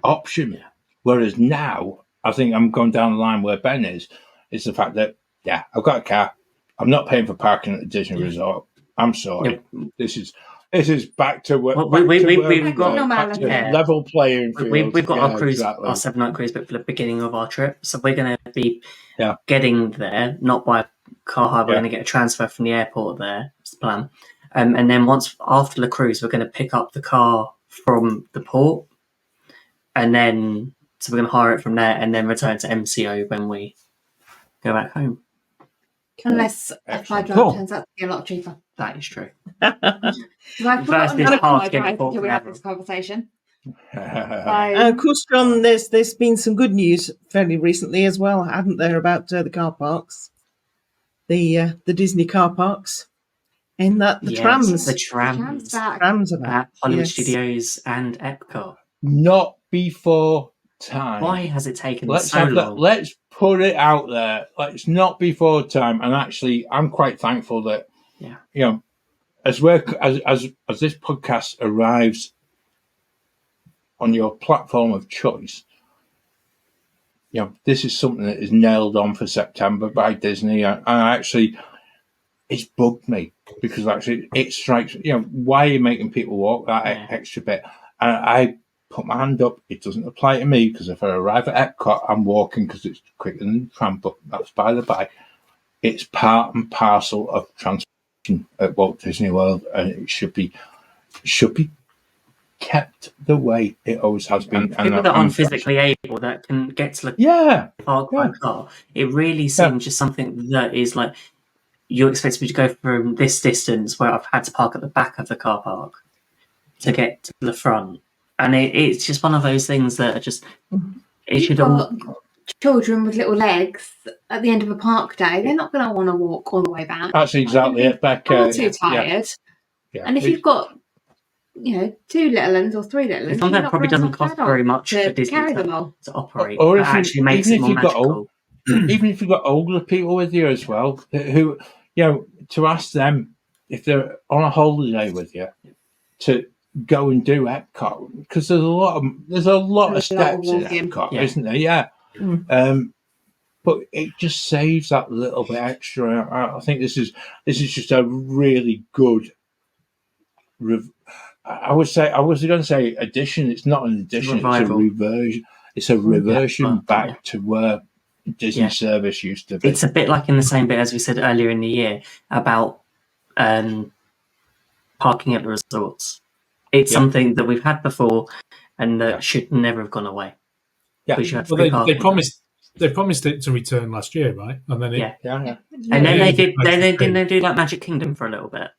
option. Yeah. Whereas now, I think I'm going down the line where Ben is the fact that, I've got a car. I'm not paying for parking at the Disney Resort. I'm sorry. Yep. This is back to where we've got back to level playing field. We've got our cruise, exactly. our 7-night cruise booked for the beginning of our trip. So we're going to be getting there, not by car hire. We're going to get a transfer from the airport there. That's the plan. And then once after the cruise, we're going to pick up the car from the port. And then, so we're going to hire it from there and then return to MCO when we go back home. Unless a fly drive turns out to be a lot cheaper. That is true. First is hard to get until we have this conversation. Of course, John, there's been some good news fairly recently as well, hadn't there, about the car parks, the Disney car parks, in that the trams are back. Hollywood Studios and Epcot. Not before time. Why has it taken so long? Let's put it out there. It's not before time. And actually, I'm quite thankful that, as this podcast arrives on your platform of choice, this is something that is nailed on for September by Disney. And actually, it's bugged me because actually it strikes, why are you making people walk that extra bit? And I put my hand up. It doesn't apply to me because if I arrive at Epcot, I'm walking because it's quicker than the tram, but that's by the by. It's part and parcel of transportation at Walt Disney World, and it should be kept the way it always has been. And people that aren't physically able that can get to the park by car, it really seems just something that is like you're expecting me to go from this distance where I've had to park at the back of the car park to get to the front. And it's just one of those things that are just... Children with little legs at the end of a park day, they're not going to want to walk all the way back. That's exactly it, Becca. They're too tired. Yeah. And if you've got, 2 little ones or 3 little ones... Sometimes probably doesn't cost very much for Disney to operate. Or if actually makes it more magical. Even if you've got older people with you as well, who, to ask them if they're on a holiday with you to go and do Epcot, because there's a lot of steps in Epcot, isn't there? Yeah. But it just saves that little bit extra. I think this is just a really good. I was going to say addition. It's not an addition. It's a reversion. It's a reversion back to where Disney service used to be. It's a bit like in the same bit as we said earlier in the year about parking at the resorts. It's something that we've had before and that should never have gone away. Yeah, well, they promised it to return last year, right? And then and then they did. Didn't they do like Magic Kingdom for a little bit?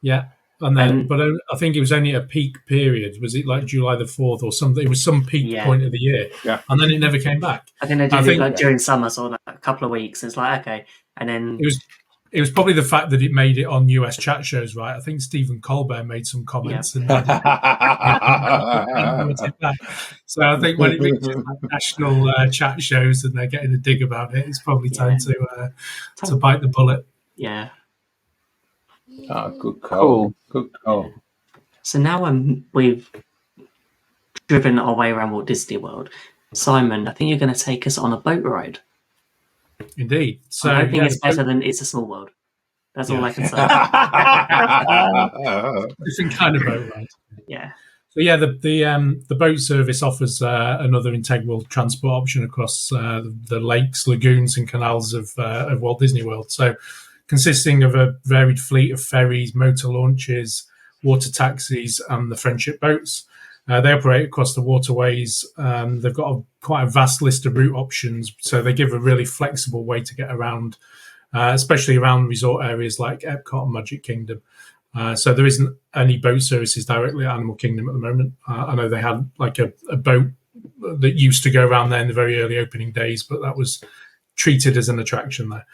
Yeah, and then but I think it was only a peak period. Was it like July the 4th or something? It was some peak point of the year. Yeah, and then it never came back. I think they did it like during summer, so like a couple of weeks. It's like okay, and then it was probably the fact that it made it on US chat shows, right? I think Stephen Colbert made some comments. And so I think when it reaches national chat shows and they're getting a dig about it, it's probably time to bite the bullet. Yeah. Oh, good call. Good call. So now we've driven our way around Walt Disney World. Simon, I think you're going to take us on a boat ride. Indeed. So I think it's better than It's a Small World. That's all I can say. Different kind of boat ride. Yeah. So the boat service offers another integral transport option across the lakes, lagoons, and canals of Walt Disney World. So, consisting of a varied fleet of ferries, motor launches, water taxis, and the friendship boats. They operate across the waterways. They've got quite a vast list of route options, so they give a really flexible way to get around, especially around resort areas like Epcot and Magic Kingdom. So there isn't any boat services directly at Animal Kingdom at the moment. I know they had like a boat that used to go around there in the very early opening days, but that was treated as an attraction there.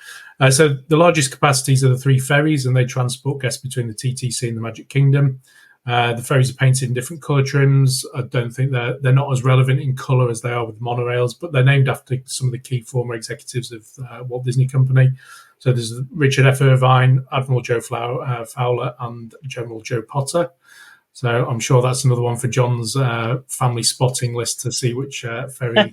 So the largest capacities are the 3 ferries, and they transport guests between the TTC and the Magic Kingdom. The ferries are painted in different colour trims. I don't think they're not as relevant in colour as they are with monorails, but they're named after some of the key former executives of Walt Disney Company. So there's Richard F. Irvine, Admiral Joe Fowler, and General Joe Potter. So I'm sure that's another one for John's family spotting list to see which ferry.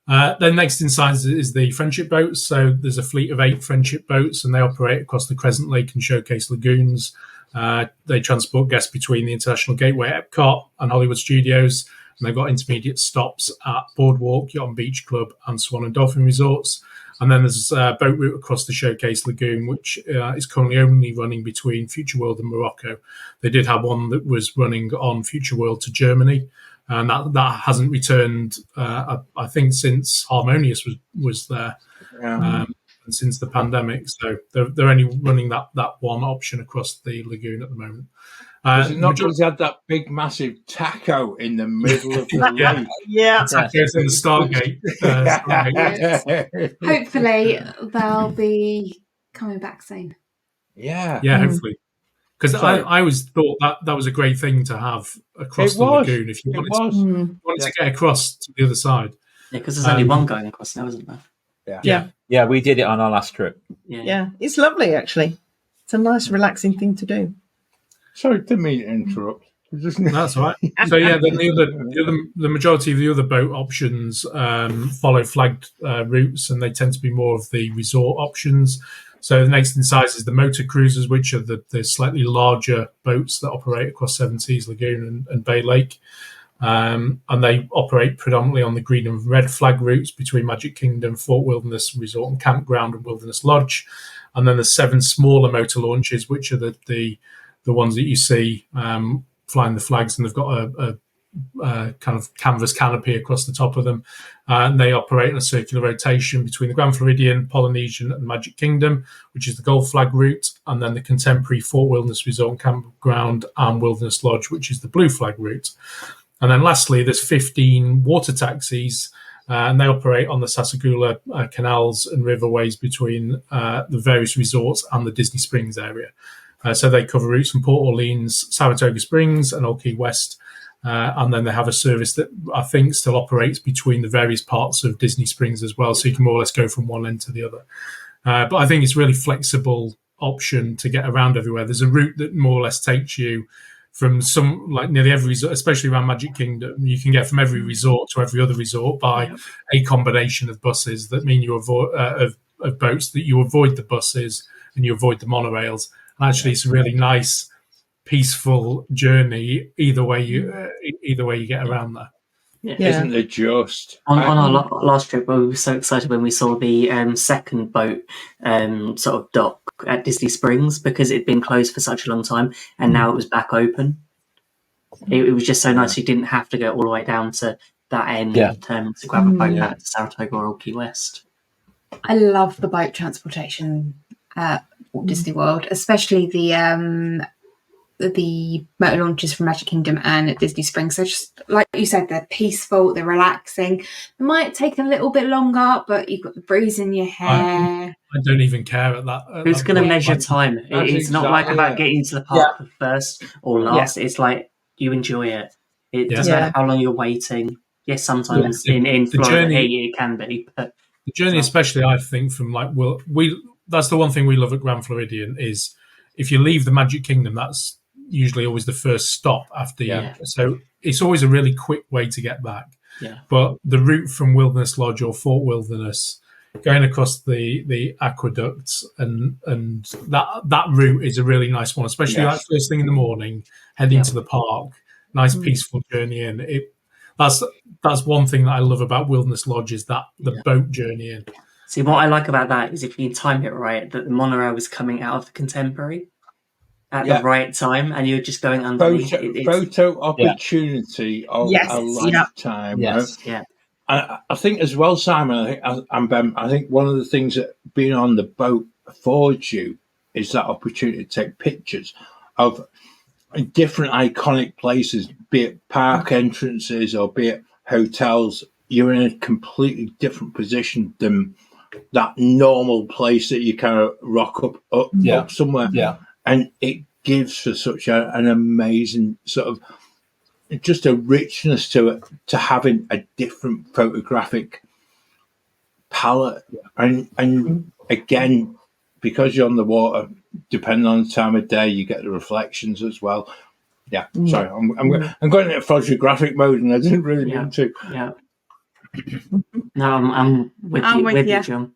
Then next in size is the friendship boats. So there's a fleet of 8 friendship boats, and they operate across the Crescent Lake and Showcase lagoons. They transport guests between the International Gateway, Epcot, and Hollywood Studios. And they've got intermediate stops at Boardwalk, Yacht and Beach Club, and Swan and Dolphin Resorts. And then there's a boat route across the Showcase Lagoon, which is currently only running between Future World and Morocco. They did have one that was running on Future World to Germany, and that hasn't returned, I think, since Harmonious was there, and since the pandemic. So they're only running that one option across the lagoon at the moment. Is it not because they had that big, massive taco in the middle of the lake? Yeah. Tacos in the Stargate. Hopefully, they'll be coming back soon. Yeah. Yeah, hopefully. Because I always thought that was a great thing to have across the lagoon if you wanted to get across to the other side. Yeah, because there's only one going across now, isn't there? Yeah, we did it on our last trip. Yeah, it's lovely, actually. It's a nice, relaxing thing to do. Sorry, didn't mean to interrupt. That's all right. So then the majority of the other boat options follow flagged routes, and they tend to be more of the resort options. So the next in size is the motor cruisers, which are the slightly larger boats that operate across Seven Seas Lagoon and Bay Lake. And they operate predominantly on the green and red flag routes between Magic Kingdom, Fort Wilderness Resort and Campground, and Wilderness Lodge. And then there's 7 smaller motor launches, which are the ones that you see flying the flags, and they've got a kind of canvas canopy across the top of them. And they operate in a circular rotation between the Grand Floridian, Polynesian, and Magic Kingdom, which is the gold flag route, and then the contemporary Fort Wilderness Resort and Campground and Wilderness Lodge, which is the blue flag route. And then lastly, there's 15 water taxis, and they operate on the Sasagula canals and riverways between the various resorts and the Disney Springs area. So they cover routes from Port Orleans, Saratoga Springs, and Old Key West. And then they have a service that I think still operates between the various parts of Disney Springs as well. So you can more or less go from one end to the other. But I think it's a really flexible option to get around everywhere. There's a route that more or less takes you from nearly every resort, especially around Magic Kingdom. You can get from every resort to every other resort by a combination of buses that mean you avoid of boats, that you avoid the buses and you avoid the monorails. And actually, it's a really nice, peaceful journey either way you get around there. Yeah. Isn't it just? On our last trip, we were so excited when we saw the second boat sort of dock at Disney Springs, because it'd been closed for such a long time, and now it was back open. It was just so nice. You didn't have to go all the way down to that end to grab a boat back to Saratoga or Old Key West. I love the boat transportation at Walt Disney World, especially the motor launches from Magic Kingdom and at Disney Springs. So just like you said, they're peaceful, they're relaxing. It might take a little bit longer, but you've got the breeze in your hair. I don't even care at that. Who's going to measure time? It's not like about getting to the park first or last. It's like you enjoy it. It doesn't matter how long you're waiting. Yes, sometimes in Florida it can be. But the journey, especially, I think, from that's the one thing we love at Grand Floridian is if you leave the Magic Kingdom, that's usually always the first stop after you. So it's always a really quick way to get back. Yeah. But the route from Wilderness Lodge or Fort Wilderness, going across the aqueducts and that route is a really nice one, especially like first thing in the morning, heading to the park. Nice peaceful journey in. That's one thing that I love about Wilderness Lodge is that the boat journey in. See, what I like about that is if you time it right, that the monorail is coming out of the Contemporary at the right time, and you're just going underneath. Photo opportunity of a lifetime. Yes, And I think as well, Simon, I think one of the things that being on the boat affords you is that opportunity to take pictures of different iconic places, be it park entrances or be it hotels. You're in a completely different position than that normal place that you kind of rock up somewhere. Yeah. And it gives for such an amazing sort of just a richness to it, to having a different photographic palette, and again, because you're on the water, depending on the time of day, you get the reflections as well. Yeah, sorry, I'm going into photographic mode, and I didn't really mean to. Yeah. No, I'm with you, John.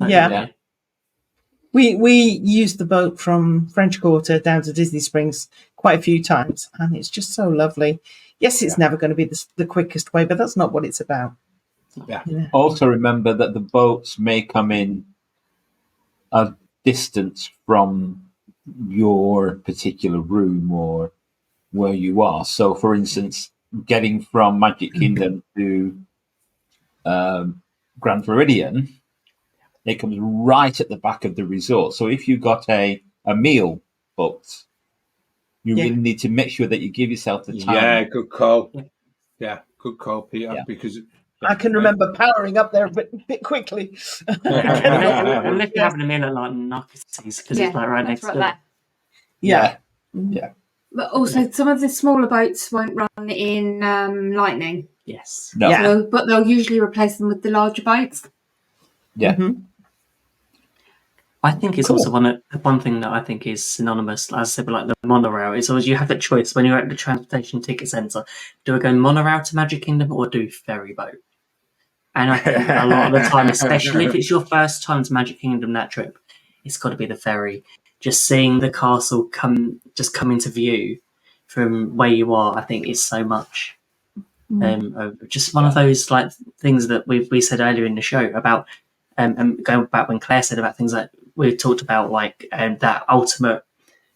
Yeah. We used the boat from French Quarter down to Disney Springs quite a few times, and it's just so lovely. Yes, it's never going to be the quickest way, but that's not what it's about. Yeah. Also remember that the boats may come in a distance from your particular room or where you are. So, for instance, getting from Magic Kingdom to Grand Floridian, it comes right at the back of the resort. So if you got a meal booked, you really need to make sure that you give yourself the time. Yeah, good call. Yeah, good call, Peter. Because I can remember powering up there a bit quickly. Unless you're having a meal at like Narcosis, because it's like right next to it. Yeah. But also, some of the smaller boats won't run in Lightning. Yes. No. So, but they'll usually replace them with the larger boats. Yeah. I think it's also one thing that I think is synonymous, as I said, with like the monorail. Is always you have the choice when you're at the transportation ticket centre. Do I go monorail to Magic Kingdom or do ferry boat? And I think a lot of the time, especially if it's your first time to Magic Kingdom that trip, it's got to be the ferry. Just seeing the castle come into view from where you are, I think is so much. Just one of those like things that we said earlier in the show about, and going back when Claire said about things like we talked about, like that ultimate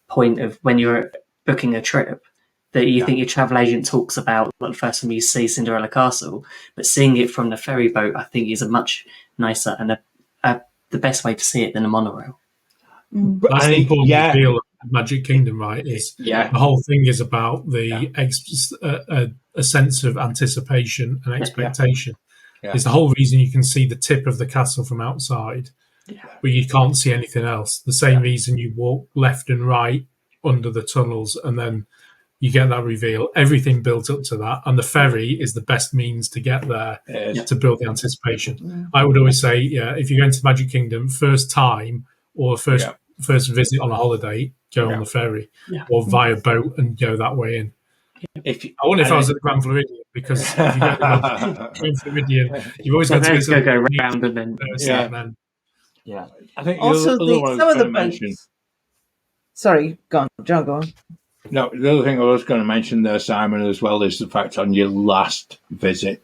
point of when you're booking a trip that you think your travel agent talks about, like the first time you see Cinderella Castle, but seeing it from the ferry boat, I think is a much nicer and the best way to see it than a monorail. That's the important appeal of Magic Kingdom, right? Is the whole thing is about the a sense of anticipation and expectation. It's the whole reason you can see the tip of the castle from outside, but you can't see anything else. The same reason you walk left and right under the tunnels, and then you get that reveal. Everything built up to that, and the ferry is the best means to get there to build the anticipation. I would always say, if you're going to Magic Kingdom, first time or first visit on a holiday, go on the ferry or via boat and go that way in. I wonder if I was at the Grand Floridian, because if you go to the Grand Floridian, you've always got to go round and then I think also some of the boats. Sorry, John, go on. No, the other thing I was going to mention there, Simon, as well, is the fact on your last visit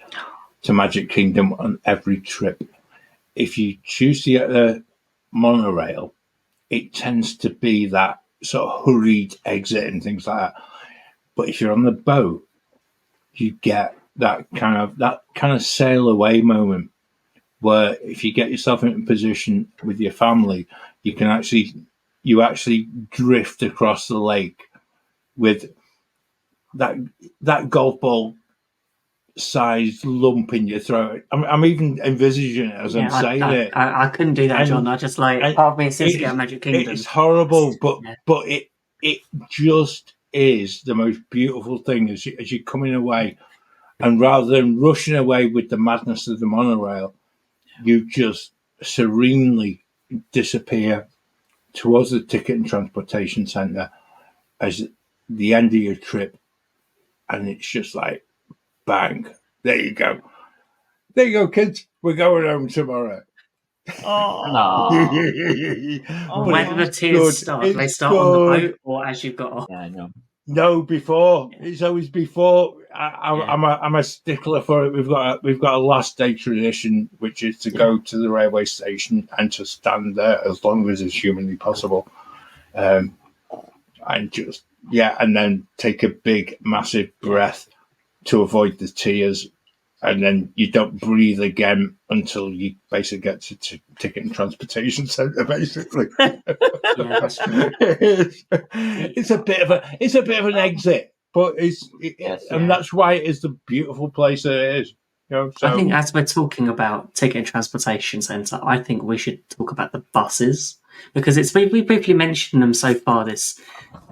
to Magic Kingdom on every trip, if you choose to get the monorail, it tends to be that sort of hurried exit and things like that. But if you're on the boat, you get that kind of sail away moment where if you get yourself in a position with your family, you actually drift across the lake with that golf ball sized lump in your throat. I'm even envisaging it as I'm saying it. I couldn't do that, John. I just part of me seems to get a Magic Kingdom. It's horrible, but it just is the most beautiful thing as you're coming away, and rather than rushing away with the madness of the monorail, you just serenely disappear towards the ticket and transportation centre as the end of your trip, and it's just like bang, there you go, kids, we're going home tomorrow. Where do the tears start? Do they start on the boat or as you've got off? No, before. It's always before. I'm a stickler for it. We've got a last day tradition, which is to go to the railway station and to stand there as long as is humanly possible, and then take a big, massive breath to avoid the tears, and then you don't breathe again until you basically get to ticket and transportation centre. Basically, that's true. It's a bit of an exit, but and that's why it is the beautiful place that it is. So I think as we're talking about ticket and transportation centre, I think we should talk about the buses, because we briefly mentioned them so far this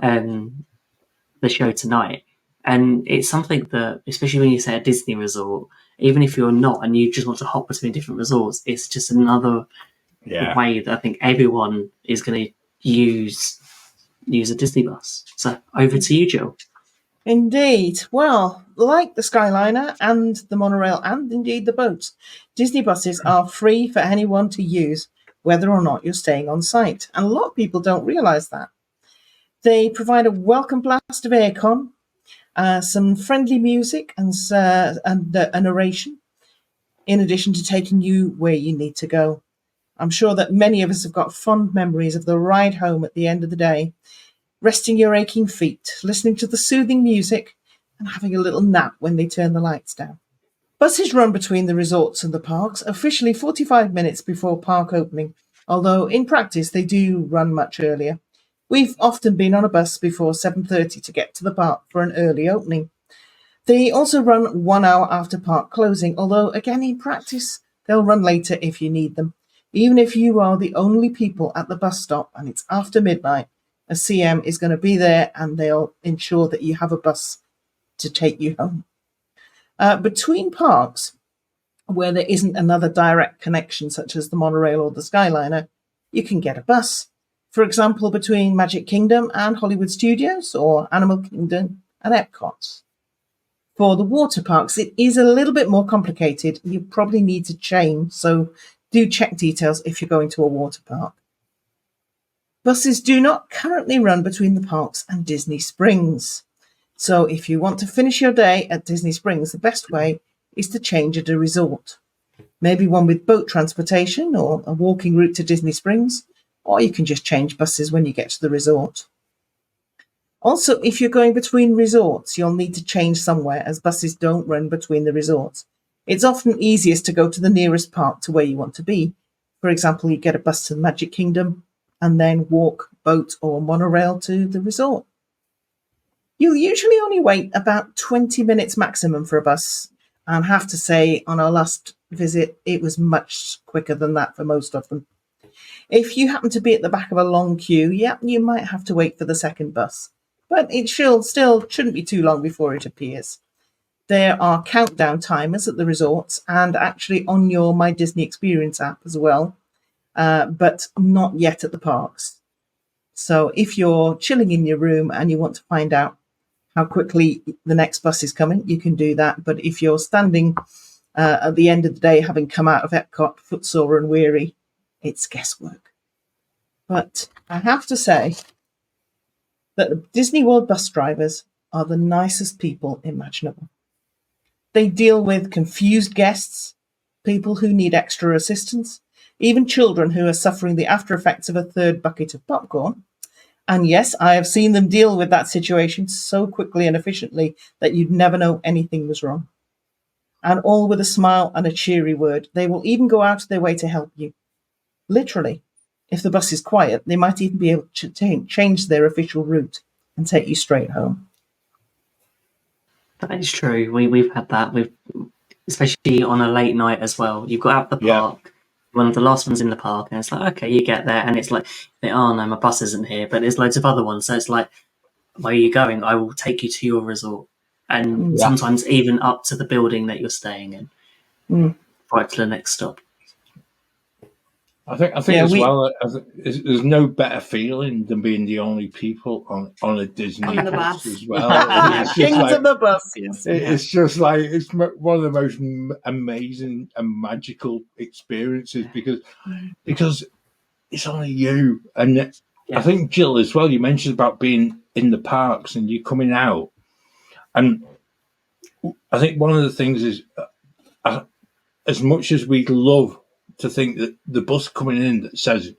the show tonight, and it's something that, especially when you say a Disney resort, even if you're not and you just want to hop between different resorts, it's just another way that I think everyone is going to use a Disney bus. So over to you, Jill. Indeed. Well, like the skyliner and the monorail and indeed the boats, Disney buses are free for anyone to use, whether or not you're staying on site. And a lot of people don't realise that. They provide a welcome blast of aircon, some friendly music and a narration, in addition to taking you where you need to go. I'm sure that many of us have got fond memories of the ride home at the end of the day, resting your aching feet, listening to the soothing music, and having a little nap when they turn the lights down. Buses run between the resorts and the parks, officially 45 minutes before park opening, although in practice they do run much earlier. We've often been on a bus before 7:30 to get to the park for an early opening. They also run 1 hour after park closing, although again in practice they'll run later if you need them. Even if you are the only people at the bus stop and it's after midnight, a CM is going to be there and they'll ensure that you have a bus to take you home. Between parks, where there isn't another direct connection such as the monorail or the skyliner, you can get a bus. For example, between Magic Kingdom and Hollywood Studios, or Animal Kingdom and Epcot. For the water parks, it is a little bit more complicated. You probably need to change, so do check details if you're going to a water park. Buses do not currently run between the parks and Disney Springs. So if you want to finish your day at Disney Springs, the best way is to change at a resort. Maybe one with boat transportation or a walking route to Disney Springs, or you can just change buses when you get to the resort. Also, if you're going between resorts, you'll need to change somewhere as buses don't run between the resorts. It's often easiest to go to the nearest park to where you want to be. For example, you get a bus to the Magic Kingdom and then walk, boat or monorail to the resort. You'll usually only wait about 20 minutes maximum for a bus, and have to say on our last visit it was much quicker than that for most of them. If you happen to be at the back of a long queue, you might have to wait for the second bus, but it still shouldn't be too long before it appears. There are countdown timers at the resorts and actually on your My Disney Experience app as well, but not yet at the parks. So if you're chilling in your room and you want to find out how quickly the next bus is coming, you can do that. But if you're standing at the end of the day, having come out of Epcot footsore and weary, it's guesswork. But I have to say that the Disney World bus drivers are the nicest people imaginable. They deal with confused guests, people who need extra assistance, even children who are suffering the after effects of a third bucket of popcorn. And yes, I have seen them deal with that situation so quickly and efficiently that you'd never know anything was wrong. And all with a smile and a cheery word. They will even go out of their way to help you. Literally, if the bus is quiet, they might even be able to change their official route and take you straight home. That is true. We've had that, especially on a late night as well. You've got out the park, one of the last ones in the park, and it's like, okay, you get there, and it's like, oh no, my bus isn't here, but there's loads of other ones. So it's like, where are you going? I will take you to your resort, and sometimes even up to the building that you're staying in, right to the next stop. I think well, there's no better feeling than being the only people on a Disney bus as well. Kings of the bus. Yes. It's just like, it's one of the most amazing and magical experiences because it's only you. And I think, Jill, as well, you mentioned about being in the parks and you coming out. And I think one of the things is, as much as we love to think that the bus coming in that says,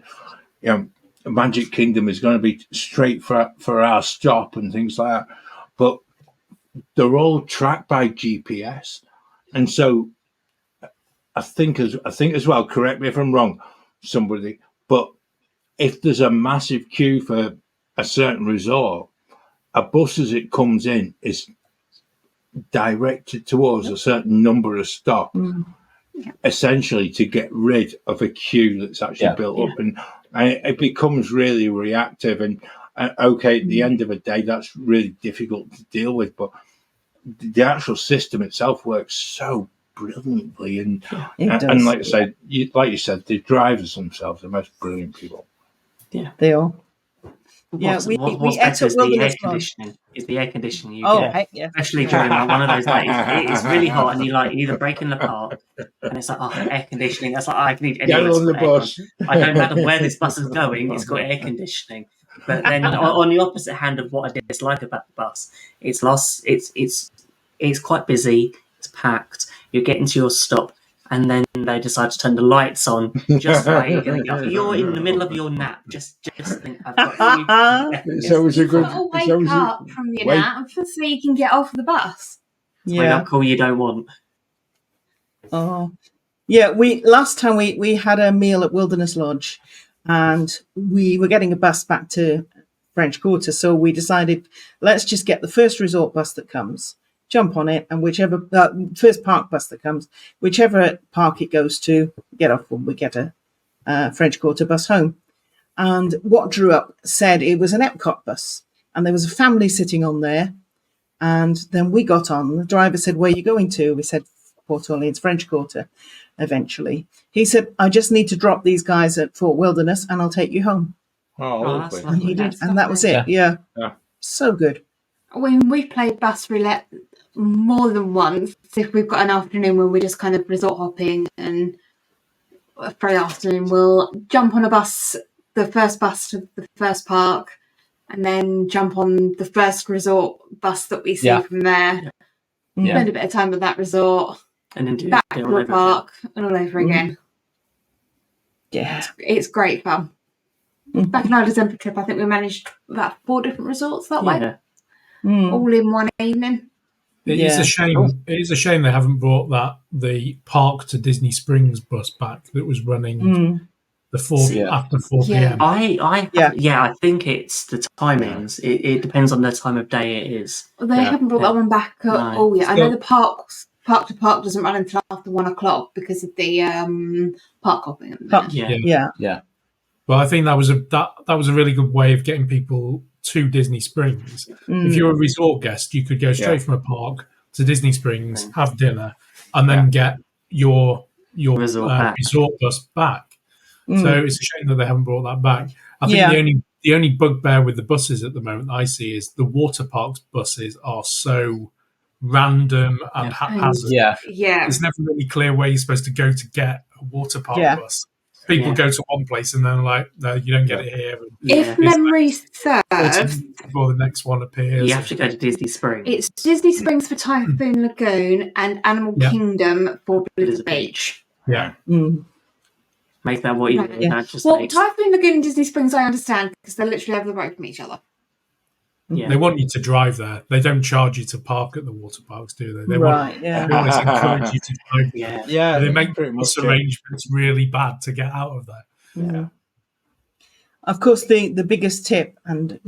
Magic Kingdom is going to be straight for our stop and things like that, but they're all tracked by GPS, and so I think as well. Correct me if I'm wrong, somebody, but if there's a massive queue for a certain resort, a bus as it comes in is directed towards a certain number of stops. Essentially to get rid of a queue that's actually built up, and it becomes really reactive. And okay, at the end of the day, that's really difficult to deal with. But the actual system itself works so brilliantly, and does, like you said, the drivers themselves are the most brilliant people. Yeah, they are. What's we better is the air Wilderness Lodge. conditioning. Is the air conditioning you Oh, get, heck yeah. especially during like one of those days. It's really hot, and you like either break in the park, and it's like, oh, air conditioning. That's like, I can eat Get anywhere. on the bus. I don't matter where this bus is going. It's got air conditioning. But then on the opposite hand of what I dislike about the bus, it's lost. It's quite busy. It's packed. You're getting to your stop, and then they decide to turn the lights on just while you're going to go. You're in the middle of your nap. Just think, I've got you. So it's a good. You've got to wake up from your nap so you can get off the bus. Wake up call you don't want. Oh, yeah. Last time we had a meal at Wilderness Lodge, and we were getting a bus back to French Quarter. So we decided, let's just get the first resort bus that comes, jump on it, and whichever first park bus that comes, whichever park it goes to, get off when we get a French Quarter bus home. And what drew up said it was an Epcot bus, and there was a family sitting on there. And then we got on. The driver said, "Where are you going to?" We said, "Port Orleans, French Quarter." Eventually, he said, "I just need to drop these guys at Fort Wilderness, and I'll take you home." Oh, lovely. And he did, and that was it. Yeah. So good. When we've played bus roulette more than once, if we've got an afternoon when we're just kind of resort hopping, and for the afternoon we'll jump on a bus, the first bus to the first park, and then jump on the first resort bus that we see from there. Spend a bit of time at that resort, and then back to the park and all over again. Yeah, it's great fun. Back in our December trip, I think we managed about 4 different resorts that way, all in one evening. It is a shame. It is a shame they haven't brought the park to Disney Springs bus back that was running after 4 p.m. I think it's the timings. It depends on the time of day it is. They haven't brought that one back. I know the park to park doesn't run until after 1 o'clock because of the park hopping. Yeah. Well, I think that was a really good way of getting people to Disney Springs. If you're a resort guest, you could go straight from a park to Disney Springs, have dinner, and then get your resort bus back. So it's a shame that they haven't brought that back. I think the only bugbear with the buses at the moment I see is the water parks buses are so random and haphazard. It's never really clear where you're supposed to go to get a water park bus. People go to one place and then like, no, you don't get it here. If memory serves, before the next one appears, you have to go to Disney Springs. It's Disney Springs for Typhoon Lagoon and Animal Kingdom for Blizzard Beach. Yeah. Make that what you Typhoon Lagoon and Disney Springs, I understand because they're literally over the road from each other. Yeah. They want you to drive there. They don't charge you to park at the water parks, do they? They want to encourage you to drive. They make bus arrangements really bad to get out of there. Yeah. Of course, the biggest tip, and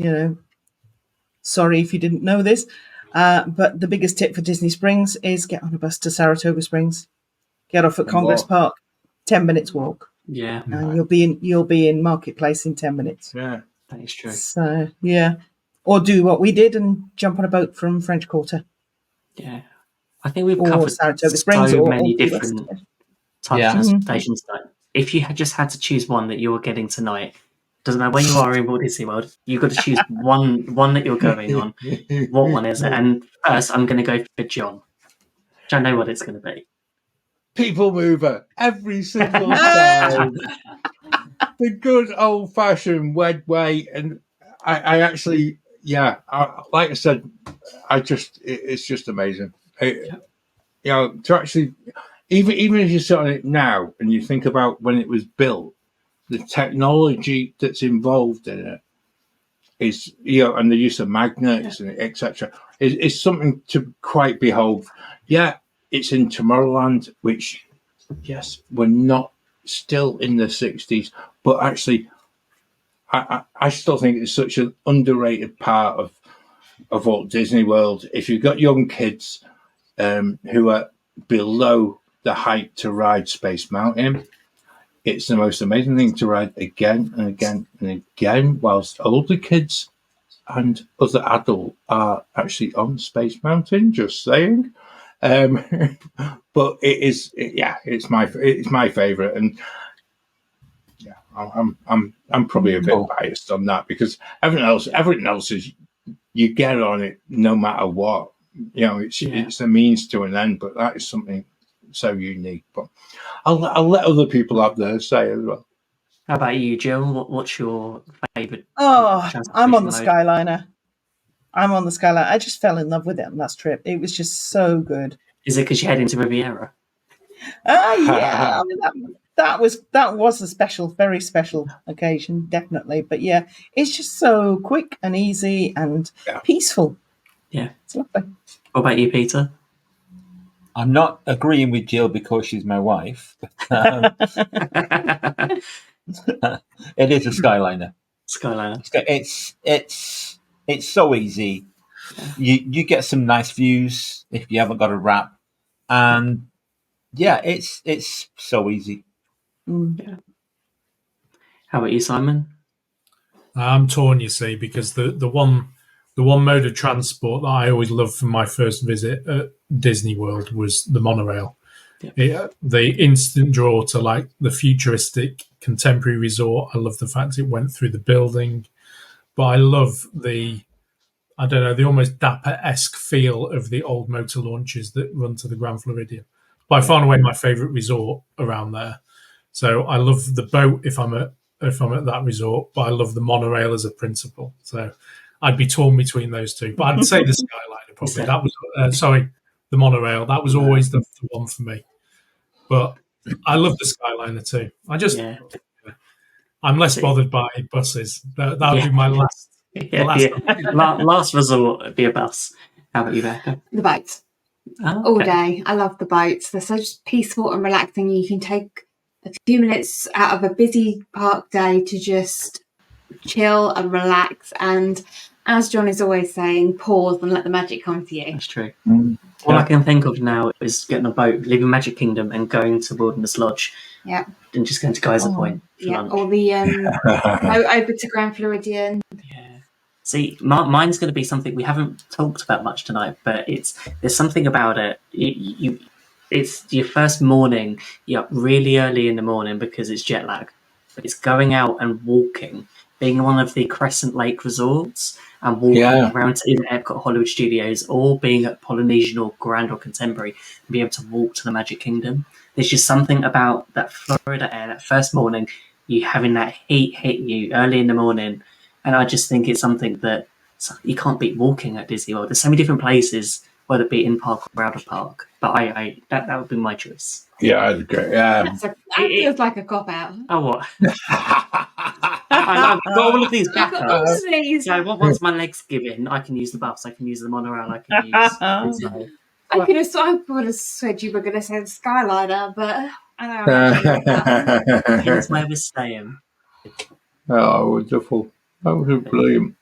sorry if you didn't know this, but the biggest tip for Disney Springs is get on a bus to Saratoga Springs, get off at Congress Park, 10 minutes walk. Yeah, and you'll be in Marketplace in 10 minutes. Yeah, that is true. So or do what we did and jump on a boat from French Quarter. Yeah, I think we've covered Saratoga Springs so many different types of transportations. If you had just had to choose one that you're getting tonight, doesn't matter where you are in Walt Disney World, you've got to choose one that you're going on. What one is it? And first, I'm going to go for John. I know what it's going to be. People Mover every single time. The good old fashioned wed way, and I actually, like I said, it's just amazing. To actually, even if you sit on it now and you think about when it was built, the technology that's involved in it is, and the use of magnets and etc. is something to quite behold. Yeah. It's in Tomorrowland, which, yes, we're not still in the 60s, but actually, I still think it's such an underrated part of Walt Disney World. If you've got young kids who are below the height to ride Space Mountain, it's the most amazing thing to ride again and again and again, whilst older kids and other adults are actually on Space Mountain, just saying. But it's my favourite, and yeah, I'm probably a bit biased on that because everything else is you get on it no matter what. It's a means to an end, but that is something so unique. But I'll let other people have their say as well. How about you, Jill? What's your favourite? Oh, I'm on the Skyliner. I just fell in love with it on that trip. It was just so good. Is it because you head into Riviera? Yeah. I mean, that was a special, very special occasion, definitely. But yeah, it's just so quick and easy and peaceful. Yeah, it's lovely. What about you, Peter? I'm not agreeing with Jill because she's my wife. It is a Skyliner. It's so easy. You get some nice views if you haven't got a wrap, and it's so easy. Yeah. How about you, Simon? I'm torn, you see, because the one mode of transport that I always loved from my first visit at Disney World was the monorail. The instant draw to like the futuristic contemporary resort. I love the fact it went through the building, but I love the almost Dapper-esque feel of the old motor launches that run to the Grand Floridian. By far and away my favourite resort around there. So I love the boat if I'm at that resort, but I love the monorail as a principle. So I'd be torn between those two, but I'd say the Skyliner probably. That was the monorail. That was always the one for me. But I love the Skyliner too. I'm less bothered by buses. That would be my last. Last resort would be a bus. How about you, Becca? The boats. All day. I love the boats. They're so just peaceful and relaxing. You can take a few minutes out of a busy park day to just chill and relax. And as John is always saying, pause and let the magic come to you. That's true. All I can think of now is getting a boat, leaving Magic Kingdom and going to Wilderness Lodge. Yeah. And just going to Geyser Point for lunch. Or the over to Grand Floridian. Yeah. See, mine's going to be something we haven't talked about much tonight, but there's something about it. It's your first morning. You're up really early in the morning because it's jet lag. But it's going out and walking, being one of the Crescent Lake resorts and walking around to either Epcot Hollywood Studios or being at Polynesian or Grand or Contemporary and be able to walk to the Magic Kingdom. There's just something about that Florida air, that first morning, you having that heat hit you early in the morning. And I just think it's something that you can't beat walking at Disney World. There's so many different places, whether it be in park or out of park. But that would be my choice. Yeah, I'd agree. That feels like a cop out. Oh, what? I've got all of these backups. So once my leg's given, I can use the bus, I can use the monorail, I can use... I would have said you were going to say the Skyliner, but I know. Here's where we're staying. Oh, wonderful. That was brilliant.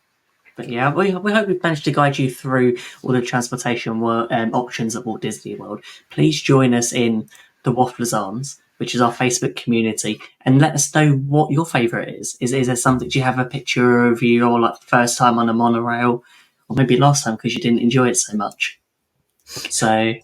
But yeah, we hope we've managed to guide you through all the transportation options at Walt Disney World. Please join us in the Wafflers Arms, which is our Facebook community, and let us know what your favourite is. Is there something, do you have a picture of you or like first time on a monorail, or maybe last time because you didn't enjoy it so much? So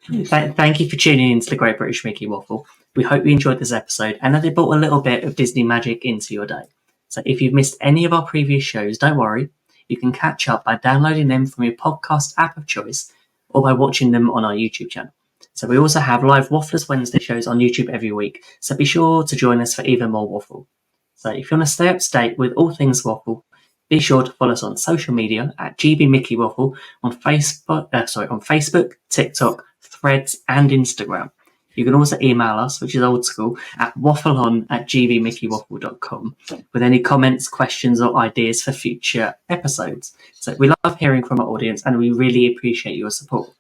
thank you for tuning into the Great British Mickey Waffle. We hope you enjoyed this episode and that it brought a little bit of Disney magic into your day. So if you've missed any of our previous shows, don't worry. You can catch up by downloading them from your podcast app of choice or by watching them on our YouTube channel. So we also have live Wafflers Wednesday shows on YouTube every week, so be sure to join us for even more waffle. So if you want to stay up to date with all things waffle, be sure to follow us on social media at GB Mickey Waffle on Facebook, TikTok, Threads, and Instagram. You can also email us, which is old school, at waffleon@gbmickeywaffle.com with any comments, questions, or ideas for future episodes. So we love hearing from our audience and we really appreciate your support.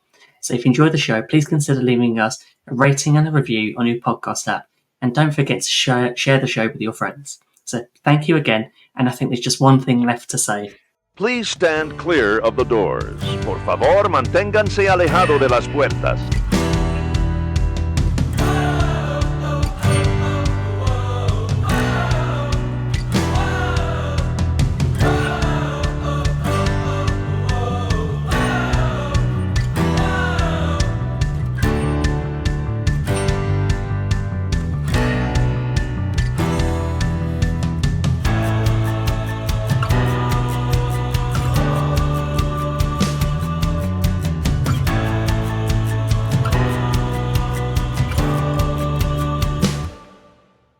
So if you enjoyed the show, please consider leaving us a rating and a review on your podcast app. And don't forget to share the show with your friends. So thank you again. And I think there's just one thing left to say. Please stand clear of the doors. Por favor, manténganse alejado de las puertas.